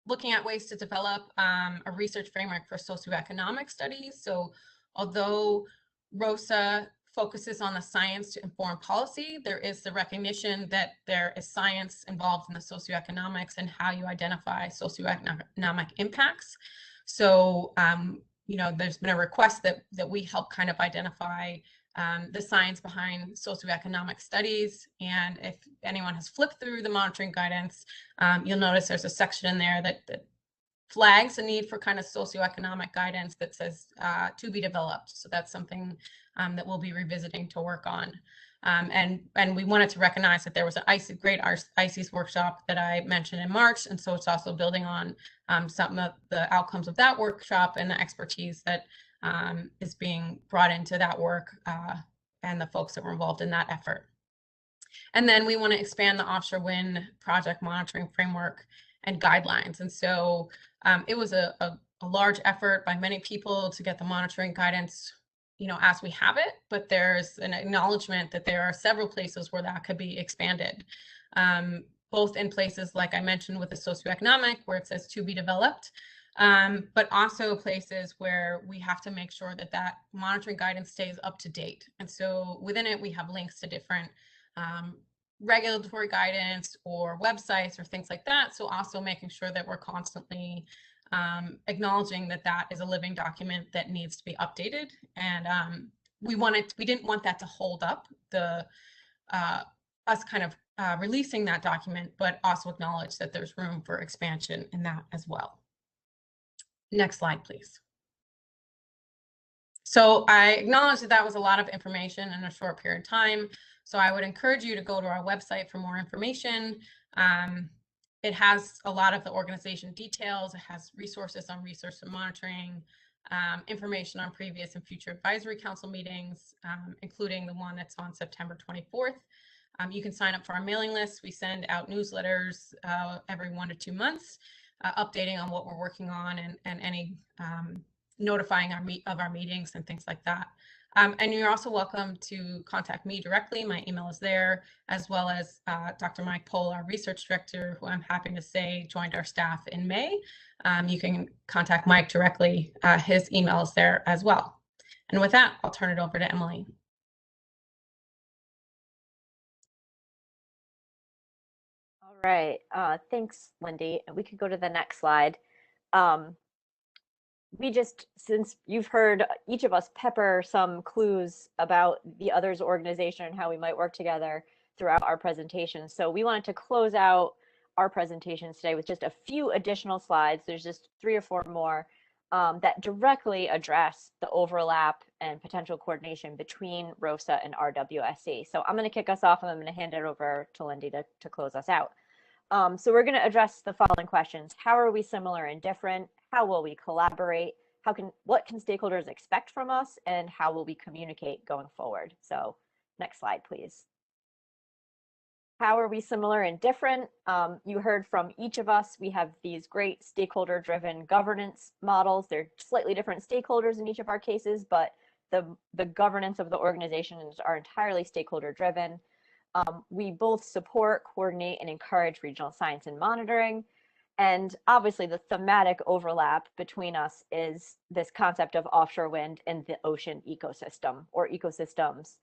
looking at ways to develop a research framework for socioeconomic studies. So although ROSA focuses on the science to inform policy, there is the recognition that there is science involved in the socioeconomics and how you identify socioeconomic impacts. So, there's been a request that we help kind of identify the science behind socioeconomic studies. And if anyone has flipped through the monitoring guidance, you'll notice there's a section in there that flags the need for kind of socioeconomic guidance that says to be developed. So that's something that we'll be revisiting to work on. And we wanted to recognize that there was a great ICES workshop that I mentioned in March. And so it's also building on some of the outcomes of that workshop and the expertise that is being brought into that work and the folks that were involved in that effort. And then we want to expand the offshore wind project monitoring framework and guidelines. And so it was a large effort by many people to get the monitoring guidance, as we have it, but there's an acknowledgement that there are several places where that could be expanded, both in places like I mentioned with the socioeconomic, where it says to be developed, but also places where we have to make sure that monitoring guidance stays up to date. And so within it, we have links to different regulatory guidance or websites or things like that. So also making sure that we're constantly acknowledging that is a living document that needs to be updated. And we didn't want that to hold up us kind of releasing that document, but also acknowledge that there's room for expansion in that as well. Next slide, please. So I acknowledge that was a lot of information in a short period of time. So I would encourage you to go to our website for more information. It has a lot of the organization details. It has resources on research and monitoring, information on previous and future advisory council meetings, including the one that's on September 24th. You can sign up for our mailing list. We send out newsletters every 1 to 2 months, updating on what we're working on and any notifying our meetings and things like that. And you're also welcome to contact me directly. My email is there, as well as Dr. Mike Pohl, our research director, who I'm happy to say joined our staff in May. You can contact Mike directly. His email is there as well. And with that, I'll turn it over to Emily. All right, thanks, Lyndie. We could go to the next slide. Since you've heard each of us pepper some clues about the other's organization and how we might work together throughout our presentation. So we wanted to close out our presentations today with just a few additional slides. There's just 3 or 4 more that directly address the overlap and potential coordination between ROSA and RWSE. So I'm going to kick us off and I'm going to hand it over to Lyndie to close us out. So we're going to address the following questions. How are we similar and different? How will we collaborate? What can stakeholders expect from us? And how will we communicate going forward? So next slide, please. How are we similar and different? You heard from each of us. We have these great stakeholder-driven governance models. They're slightly different stakeholders in each of our cases, but the governance of the organizations are entirely stakeholder-driven. We both support, coordinate, and encourage regional science and monitoring. And obviously the thematic overlap between us is this concept of offshore wind and the ocean ecosystem or ecosystems.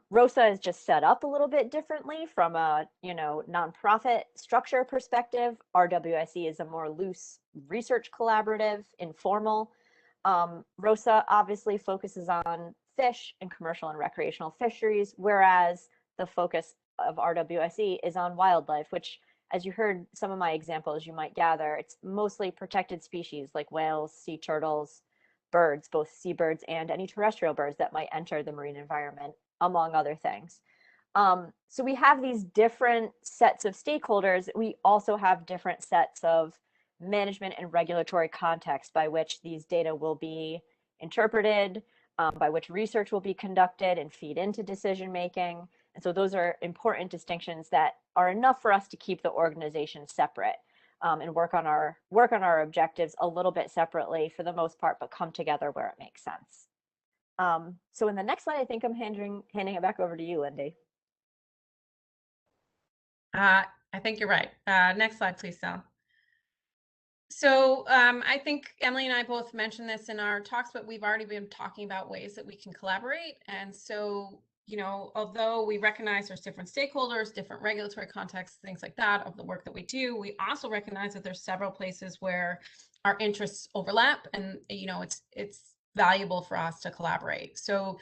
ROSA is just set up a little bit differently from a nonprofit structure perspective. RWSE is a more loose research collaborative, informal. ROSA obviously focuses on fish and commercial and recreational fisheries, whereas the focus of RWSE is on wildlife, which, as you heard some of my examples, you might gather, it's mostly protected species like whales, sea turtles, birds, both seabirds and any terrestrial birds that might enter the marine environment, among other things. So we have these different sets of stakeholders. We also have different sets of management and regulatory context by which these data will be interpreted, by which research will be conducted and feed into decision making. And so those are important distinctions that are enough for us to keep the organization separate and work on our objectives a little bit separately for the most part, but come together where it makes sense. So in the next slide, I think I'm handing it back over to you, Lyndie. I think you're right. Next slide, please, Sal. So I think Emily and I both mentioned this in our talks, but we've already been talking about ways that we can collaborate. And so, although we recognize there's different stakeholders, different regulatory contexts, things like that of the work that we do, we also recognize that there's several places where our interests overlap and, it's valuable for us to collaborate. So,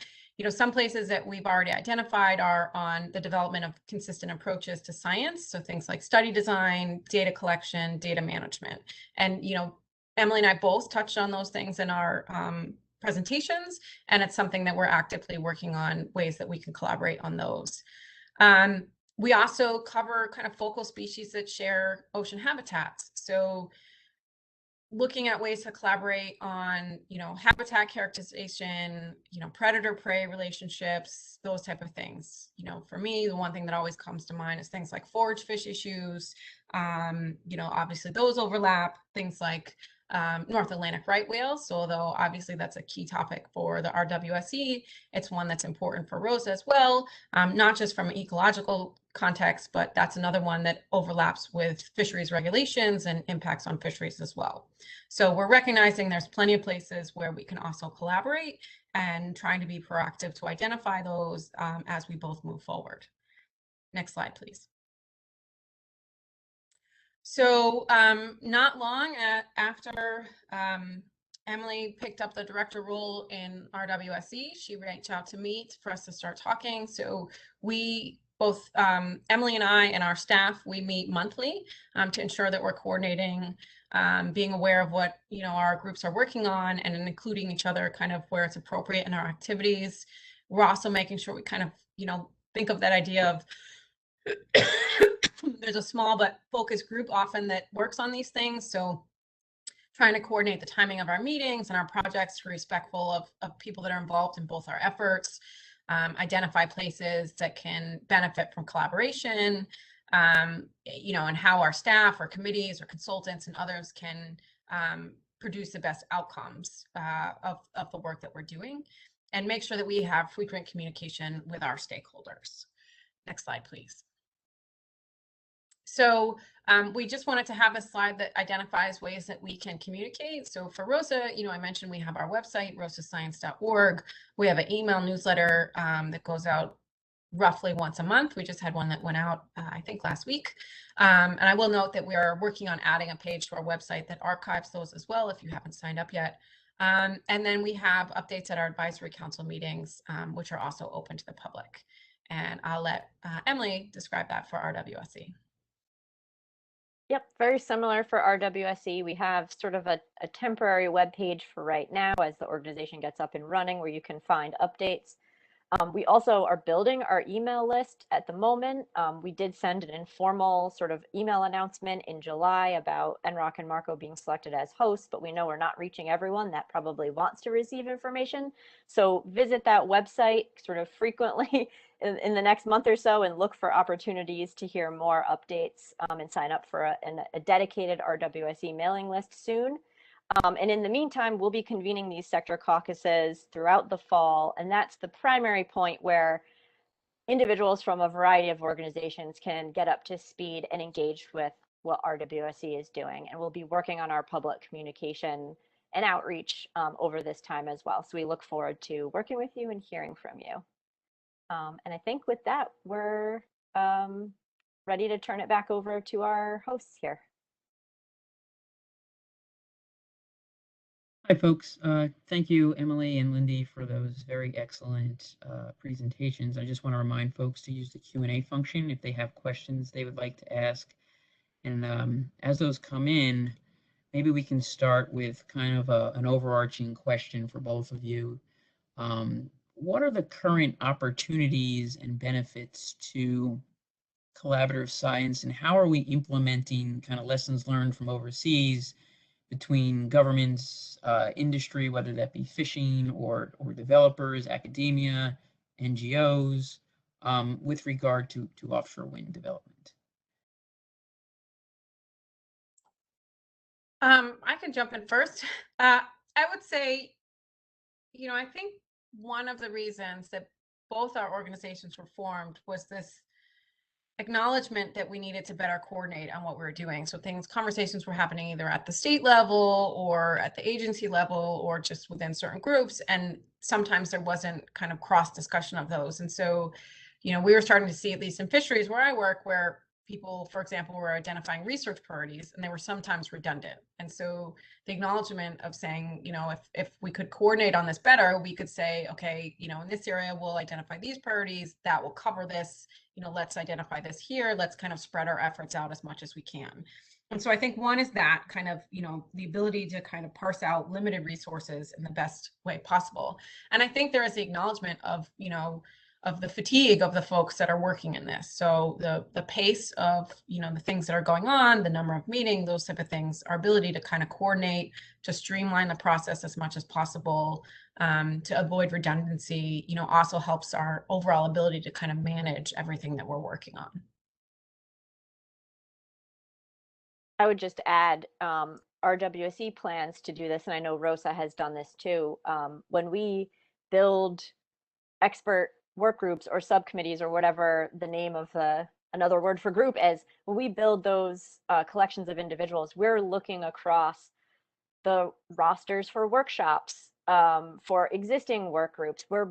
some places that we've already identified are on the development of consistent approaches to science. So things like study design, data collection, data management. And, Emily and I both touched on those things in our presentations, and it's something that we're actively working on, ways that we can collaborate on those. We also cover kind of focal species that share ocean habitats. So looking at ways to collaborate on, habitat characterization, predator-prey relationships, those type of things. For me, the one thing that always comes to mind is things like forage fish issues. Obviously those overlap, things like North Atlantic right whales. So although obviously that's a key topic for the RWSE, it's one that's important for ROSA as well, not just from an ecological context, but that's another one that overlaps with fisheries regulations and impacts on fisheries as well. So we're recognizing there's plenty of places where we can also collaborate and trying to be proactive to identify those as we both move forward. Next slide, please. So not long after Emily picked up the director role in RWSE, she reached out to me for us to start talking. So we both, Emily and I and our staff, we meet monthly to ensure that we're coordinating, being aware of what our groups are working on and including each other kind of where it's appropriate in our activities. We're also making sure we kind of, think of that idea of there's a small but focused group often that works on these things. So trying to coordinate the timing of our meetings and our projects to be respectful of people that are involved in both our efforts, identify places that can benefit from collaboration, you know, and how our staff or committees or consultants and others can produce the best outcomes of the work that we're doing, and make sure that we have frequent communication with our stakeholders. Next slide, please. So we just wanted to have a slide that identifies ways that we can communicate. So for ROSA, you know, I mentioned we have our website, rosascience.org. We have an email newsletter that goes out roughly once a month. We just had one that went out, I think, last week. And I will note that we are working on adding a page to our website that archives those as well if you haven't signed up yet. And then we have updates at our advisory council meetings, which are also open to the public. And I'll let Emily describe that for RWSE. Yep, very similar for RWSE. We have sort of a temporary web page for right now as the organization gets up and running, where you can find updates. We also are building our email list at the moment. We did send an informal sort of email announcement in July about NROC and Marco being selected as hosts, but we know we're not reaching everyone that probably wants to receive information. So visit that website sort of frequently in the next month or so and look for opportunities to hear more updates and sign up for a dedicated RWSE mailing list soon. And in the meantime, we'll be convening these sector caucuses throughout the fall. And that's the primary point where individuals from a variety of organizations can get up to speed and engage with what RWSE is doing. And we'll be working on our public communication and outreach over this time as well. So we look forward to working with you and hearing from you. And I think with that, we're ready to turn it back over to our hosts here. Hi, folks. Thank you, Emily and Lyndie, for those very excellent presentations. I just want to remind folks to use the Q&A function if they have questions they would like to ask. And as those come in, maybe we can start with kind of an overarching question for both of you. What are the current opportunities and benefits to collaborative science, and how are we implementing kind of lessons learned from overseas between governments, industry, whether that be fishing or developers, academia, NGOs, with regard to offshore wind development? I can jump in first. I would say, you know, I think one of the reasons that both our organizations were formed was this acknowledgement that we needed to better coordinate on what we were doing. So conversations were happening either at the state level or at the agency level or just within certain groups. And sometimes there wasn't kind of cross discussion of those. And so, you know, we were starting to see, at least in fisheries where I work, where people, for example, were identifying research priorities and they were sometimes redundant. And so the acknowledgement of saying, you know, if we could coordinate on this better, we could say, okay, you know, in this area, we'll identify these priorities that will cover this, you know, let's identify this here. Let's kind of spread our efforts out as much as we can. And so I think one is that kind of, you know, the ability to kind of parse out limited resources in the best way possible. And I think there is the acknowledgement of, you know, of the fatigue of the folks that are working in this. So the pace of, you know, the things that are going on, the number of meetings, those type of things, our ability to kind of coordinate, to streamline the process as much as possible, to avoid redundancy, you know, also helps our overall ability to kind of manage everything that we're working on. I would just add, RWSE plans to do this, and I know ROSA has done this too. When we build expert work groups or subcommittees or whatever the name of another word for group is, when we build those collections of individuals, we're looking across the rosters for workshops, for existing work groups. We're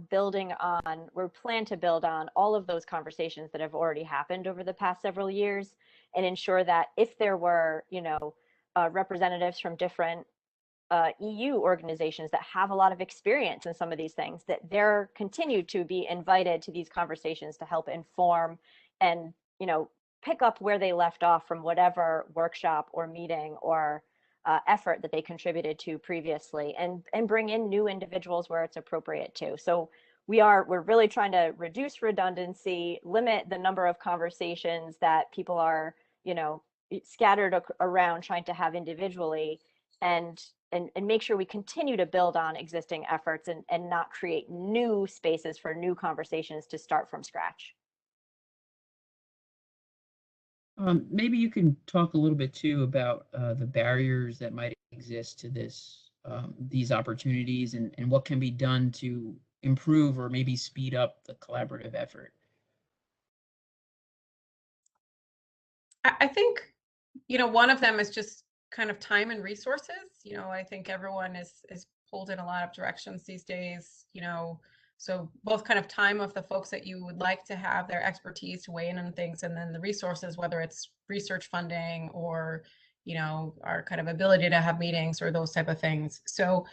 plan to build on all of those conversations that have already happened over the past several years, and ensure that if there were, you know, representatives from different EU organizations that have a lot of experience in some of these things, that they're continued to be invited to these conversations to help inform and, you know, pick up where they left off from whatever workshop or meeting or effort that they contributed to previously, and bring in new individuals where it's appropriate too. So we're really trying to reduce redundancy, limit the number of conversations that people are, you know, scattered around trying to have individually, and make sure we continue to build on existing efforts and not create new spaces for new conversations to start from scratch. Maybe you can talk a little bit too about the barriers that might exist to these opportunities and what can be done to improve or maybe speed up the collaborative effort. I think, one of them is just kind of time and resources. I think everyone is pulled in a lot of directions these days, so both kind of time of the folks that you would like to have their expertise to weigh in on things, and then the resources, whether it's research funding or, our kind of ability to have meetings or those type of things. So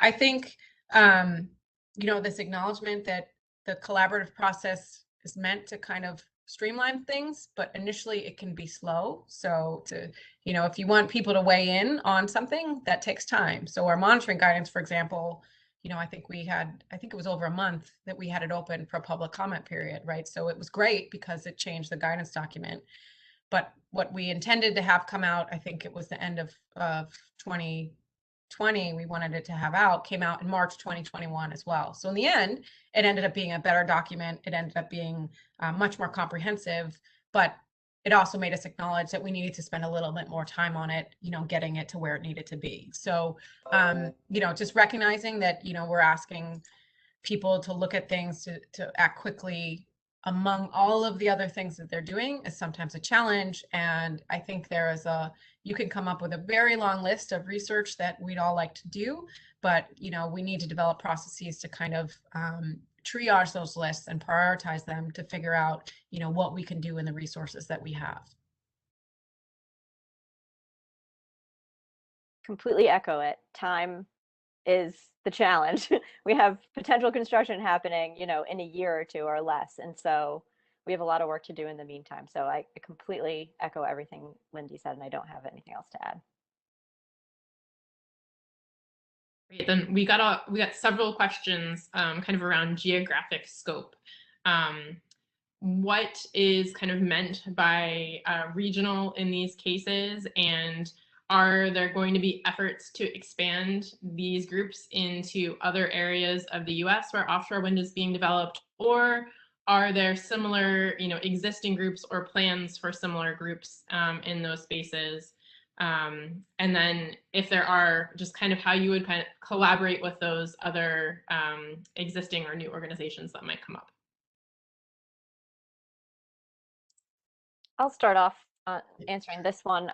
I think, this acknowledgement that the collaborative process is meant to kind of streamline things, but initially it can be slow. So if you want people to weigh in on something, that takes time. So our monitoring guidance, for example, I think it was over a month that we had it open for a public comment period, right? So it was great because it changed the guidance document. But what we intended to have come out, I think it was the end of 2020, we wanted it to have out, came out in March 2021 as well. So in the end, it ended up being a better document. It ended up being much more comprehensive, but it also made us acknowledge that we needed to spend a little bit more time on it, getting it to where it needed to be. So, just recognizing that, we're asking people to look at things to act quickly among all of the other things that they're doing is sometimes a challenge. And I think you can come up with a very long list of research that we'd all like to do, but, we need to develop processes to kind of triage those lists and prioritize them to figure out, what we can do in the resources that we have. Completely echo it. Time is the challenge. We have potential construction happening, in a year or two or less. And so we have a lot of work to do in the meantime. So I completely echo everything Lyndie said, and I don't have anything else to add. Great. Then we got several questions kind of around geographic scope. What is kind of meant by regional in these cases, and are there going to be efforts to expand these groups into other areas of the US where offshore wind is being developed, or are there similar, existing groups or plans for similar groups in those spaces? And then if there are, just kind of how you would kind of collaborate with those other existing or new organizations that might come up. I'll start off answering this one.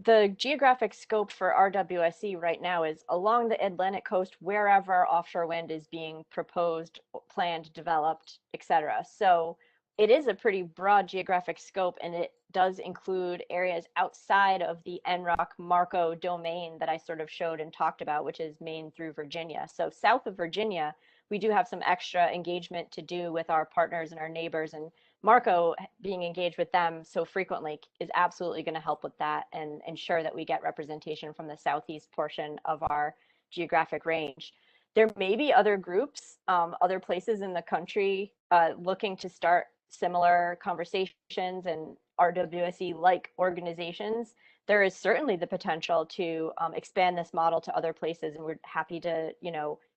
The geographic scope for RWSE right now is along the Atlantic coast, wherever offshore wind is being proposed, planned, developed, etc. So it is a pretty broad geographic scope, and it does include areas outside of the NROC MARCO domain that I sort of showed and talked about, which is Maine through Virginia. So south of Virginia, we do have some extra engagement to do with our partners and our neighbors, and MARCO, being engaged with them so frequently, is absolutely going to help with that and ensure that we get representation from the southeast portion of our geographic range. There may be other groups, other places in the country looking to start similar conversations and RWSE-like organizations. There is certainly the potential to expand this model to other places, and we're happy to,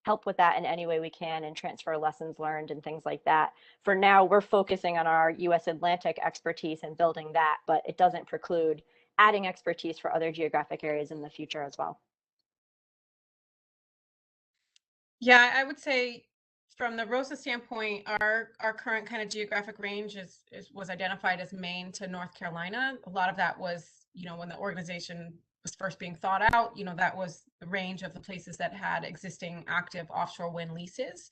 help with that in any way we can and transfer lessons learned and things like that. For now, we're focusing on our US Atlantic expertise and building that, but it doesn't preclude adding expertise for other geographic areas in the future as well. Yeah, I would say from the ROSA standpoint, our current kind of geographic range was identified as Maine to North Carolina. A lot of that was, when the organization was first being thought out, that was the range of the places that had existing active offshore wind leases.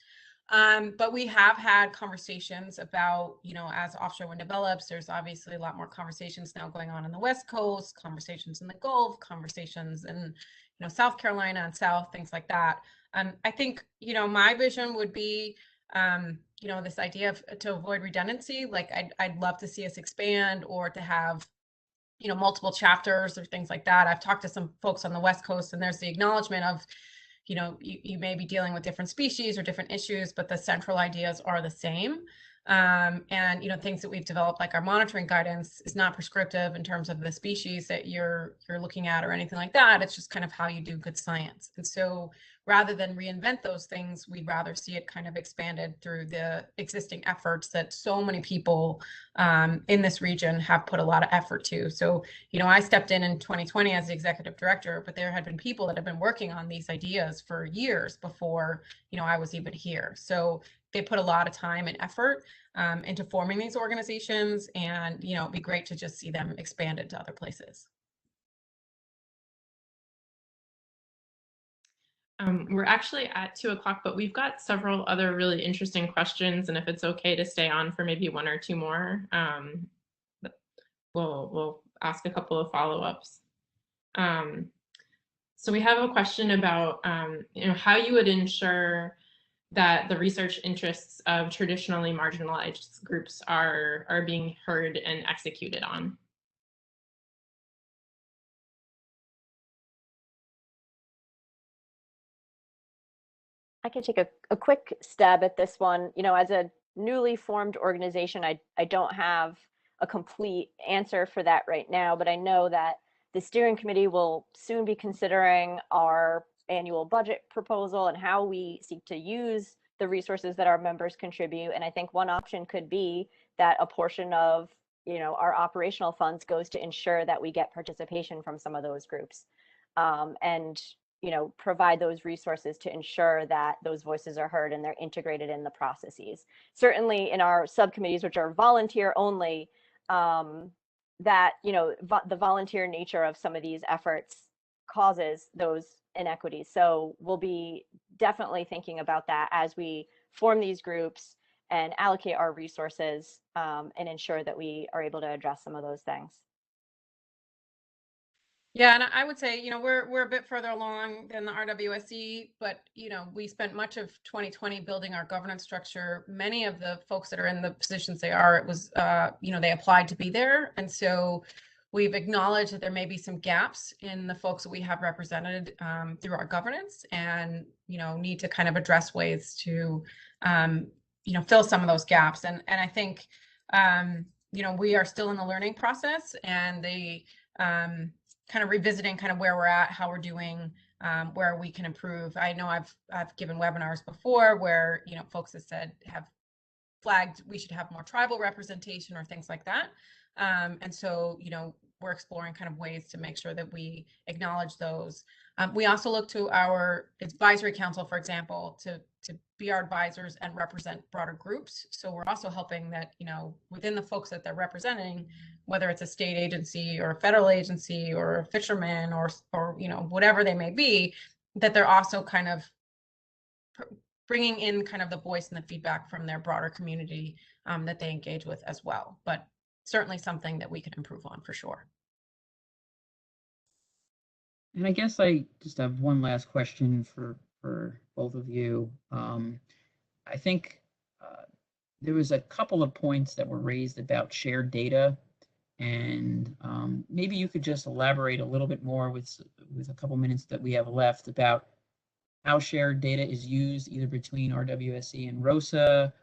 But we have had conversations about, as offshore wind develops, there's obviously a lot more conversations now going on the West Coast, conversations in the Gulf, conversations in, South Carolina and South, things like that. I think, my vision would be, this idea of to avoid redundancy, like I'd love to see us expand or to have, multiple chapters or things like that. I've talked to some folks on the West Coast, and there's the acknowledgement of, you may be dealing with different species or different issues, but the central ideas are the same. And things that we've developed, like our monitoring guidance, is not prescriptive in terms of the species that you're looking at or anything like that. It's just kind of how you do good science. And so rather than reinvent those things, we'd rather see it kind of expanded through the existing efforts that so many people in this region have put a lot of effort to. So, I stepped in 2020 as the executive director, but there had been people that have been working on these ideas for years before, I was even here. So they put a lot of time and effort into forming these organizations, and it'd be great to just see them expanded to other places. We're actually at 2 o'clock, but we've got several other really interesting questions, and if it's okay to stay on for maybe 1 or 2 more, we'll ask a couple of follow-ups. So we have a question about how you would ensure that the research interests of traditionally marginalized groups are being heard and executed on. I can take a quick stab at this one. As a newly formed organization, I don't have a complete answer for that right now, but I know that the steering committee will soon be considering our annual budget proposal and how we seek to use the resources that our members contribute. And I think one option could be that a portion of our operational funds goes to ensure that we get participation from some of those groups, and provide those resources to ensure that those voices are heard and they're integrated in the processes. Certainly in our subcommittees, which are volunteer only, that the volunteer nature of some of these efforts causes those inequities. So we'll be definitely thinking about that as we form these groups and allocate our resources, and ensure that we are able to address some of those things. Yeah, and I would say, we're a bit further along than the RWSE, but, we spent much of 2020 building our governance structure. Many of the folks that are in the positions they are, it was, they applied to be there. And so we've acknowledged that there may be some gaps in the folks that we have represented through our governance, and, need to kind of address ways to, fill some of those gaps. And I think, we are still in the learning process, and the kind of revisiting kind of where we're at, how we're doing, where we can improve. I know I've given webinars before where, folks have flagged we should have more tribal representation or things like that. And so, we're exploring kind of ways to make sure that we acknowledge those. We also look to our advisory council, for example, to be our advisors and represent broader groups. So we're also helping that, within the folks that they're representing, whether it's a state agency or a federal agency or a fisherman or whatever they may be, that they're also kind of bringing in kind of the voice and the feedback from their broader community that they engage with as well. But certainly something that we can improve on for sure. And I guess I just have one last question for both of you. I think there was a couple of points that were raised about shared data, and maybe you could just elaborate a little bit more with a couple minutes that we have left about how shared data is used either between RWSE and ROSA.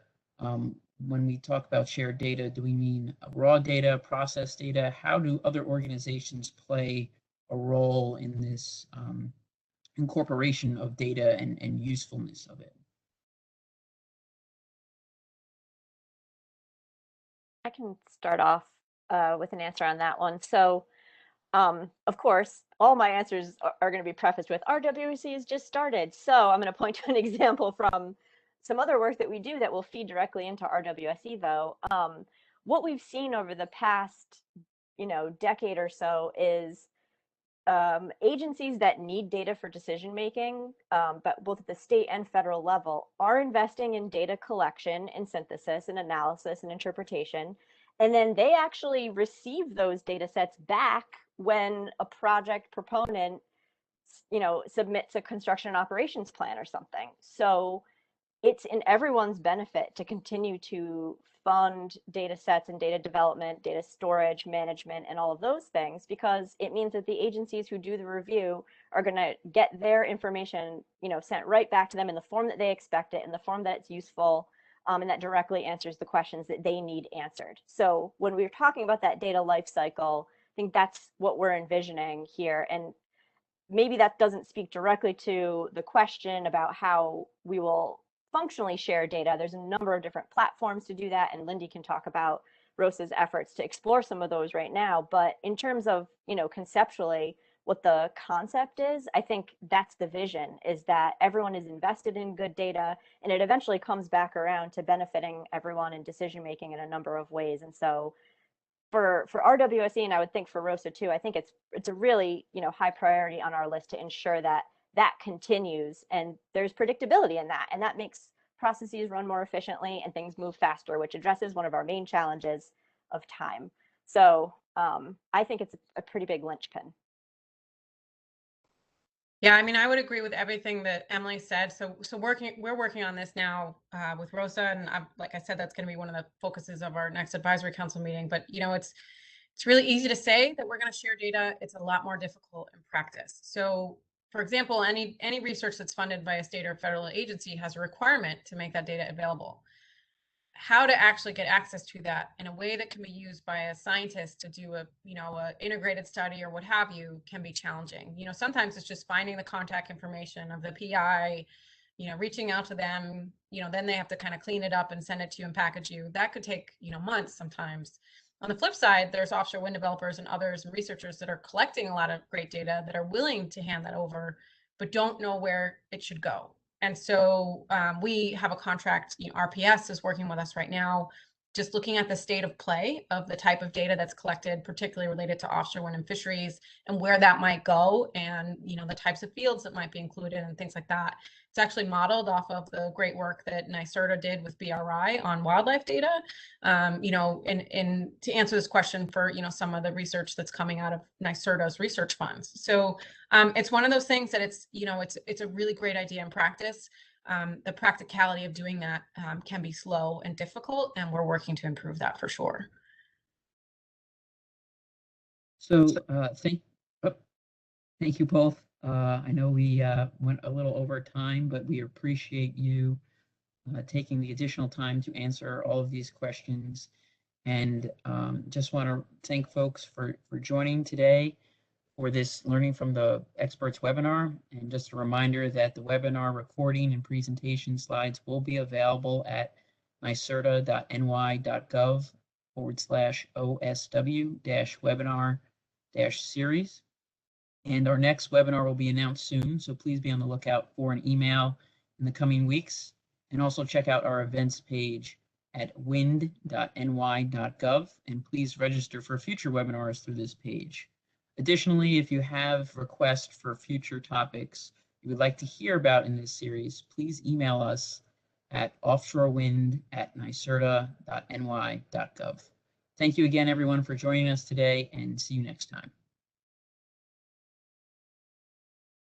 When we talk about shared data, do we mean raw data, processed data? How do other organizations play a role in this incorporation of data and usefulness of it? I can start off with an answer on that one. So, of course, all my answers are going to be prefaced with RWC has just started. So I'm going to point to an example from some other work that we do that will feed directly into RWSE, though. What we've seen over the past, decade or so is agencies that need data for decision making, but both at the state and federal level, are investing in data collection and synthesis and analysis and interpretation. And then they actually receive those data sets back when a project proponent, submits a construction and operations plan or something. So it's in everyone's benefit to continue to fund data sets and data development, data storage, management, and all of those things, because it means that the agencies who do the review are going to get their information, sent right back to them in the form that they expect it, in the form that it's useful, and that directly answers the questions that they need answered. So when we're talking about that data life cycle, I think that's what we're envisioning here. And maybe that doesn't speak directly to the question about how we will functionally share data. There's a number of different platforms to do that, and Lyndie can talk about ROSA's efforts to explore some of those right now. But in terms of, conceptually, what the concept is, I think that's the vision, is that everyone is invested in good data, and it eventually comes back around to benefiting everyone in decision making in a number of ways. And so for RWSE, and I would think for ROSA too, I think it's a really high priority on our list to ensure that that continues and there's predictability in that, and that makes processes run more efficiently and things move faster, which addresses one of our main challenges of time. So I think it's a pretty big linchpin. Yeah, I mean, I would agree with everything that Emily said. So we're working on this now with ROSA, and like I said, that's going to be one of the focuses of our next advisory council meeting. But it's really easy to say that we're going to share data. It's a lot more difficult in practice. So, for example, any research that's funded by a state or federal agency has a requirement to make that data available. How to actually get access to that in a way that can be used by a scientist to do a integrated study or what have you can be challenging. Sometimes it's just finding the contact information of the PI, reaching out to them, then they have to kind of clean it up and send it to you and package you. That could take, months sometimes. On the flip side, there's offshore wind developers and others and researchers that are collecting a lot of great data that are willing to hand that over, but don't know where it should go. And so we have a contract, RPS is working with us right now, just looking at the state of play of the type of data that's collected, particularly related to offshore wind and fisheries, and where that might go, and the types of fields that might be included and things like that. It's actually modeled off of the great work that NYSERDA did with BRI on wildlife data, and to answer this question for some of the research that's coming out of NYSERDA's research funds. So it's one of those things that it's a really great idea in practice. The practicality of doing that can be slow and difficult, and we're working to improve that for sure. So thank you both. I know we went a little over time, but we appreciate you taking the additional time to answer all of these questions. And just want to thank folks for joining today for this Learning from the Experts webinar. And just a reminder that the webinar recording and presentation slides will be available at nyserda.ny.gov/osw-webinar-series. And our next webinar will be announced soon, so please be on the lookout for an email in the coming weeks. And also check out our events page at wind.ny.gov, and please register for future webinars through this page. Additionally, if you have requests for future topics you would like to hear about in this series, please email us at offshorewind@nyserda.ny.gov. Thank you again, everyone, for joining us today, and see you next time.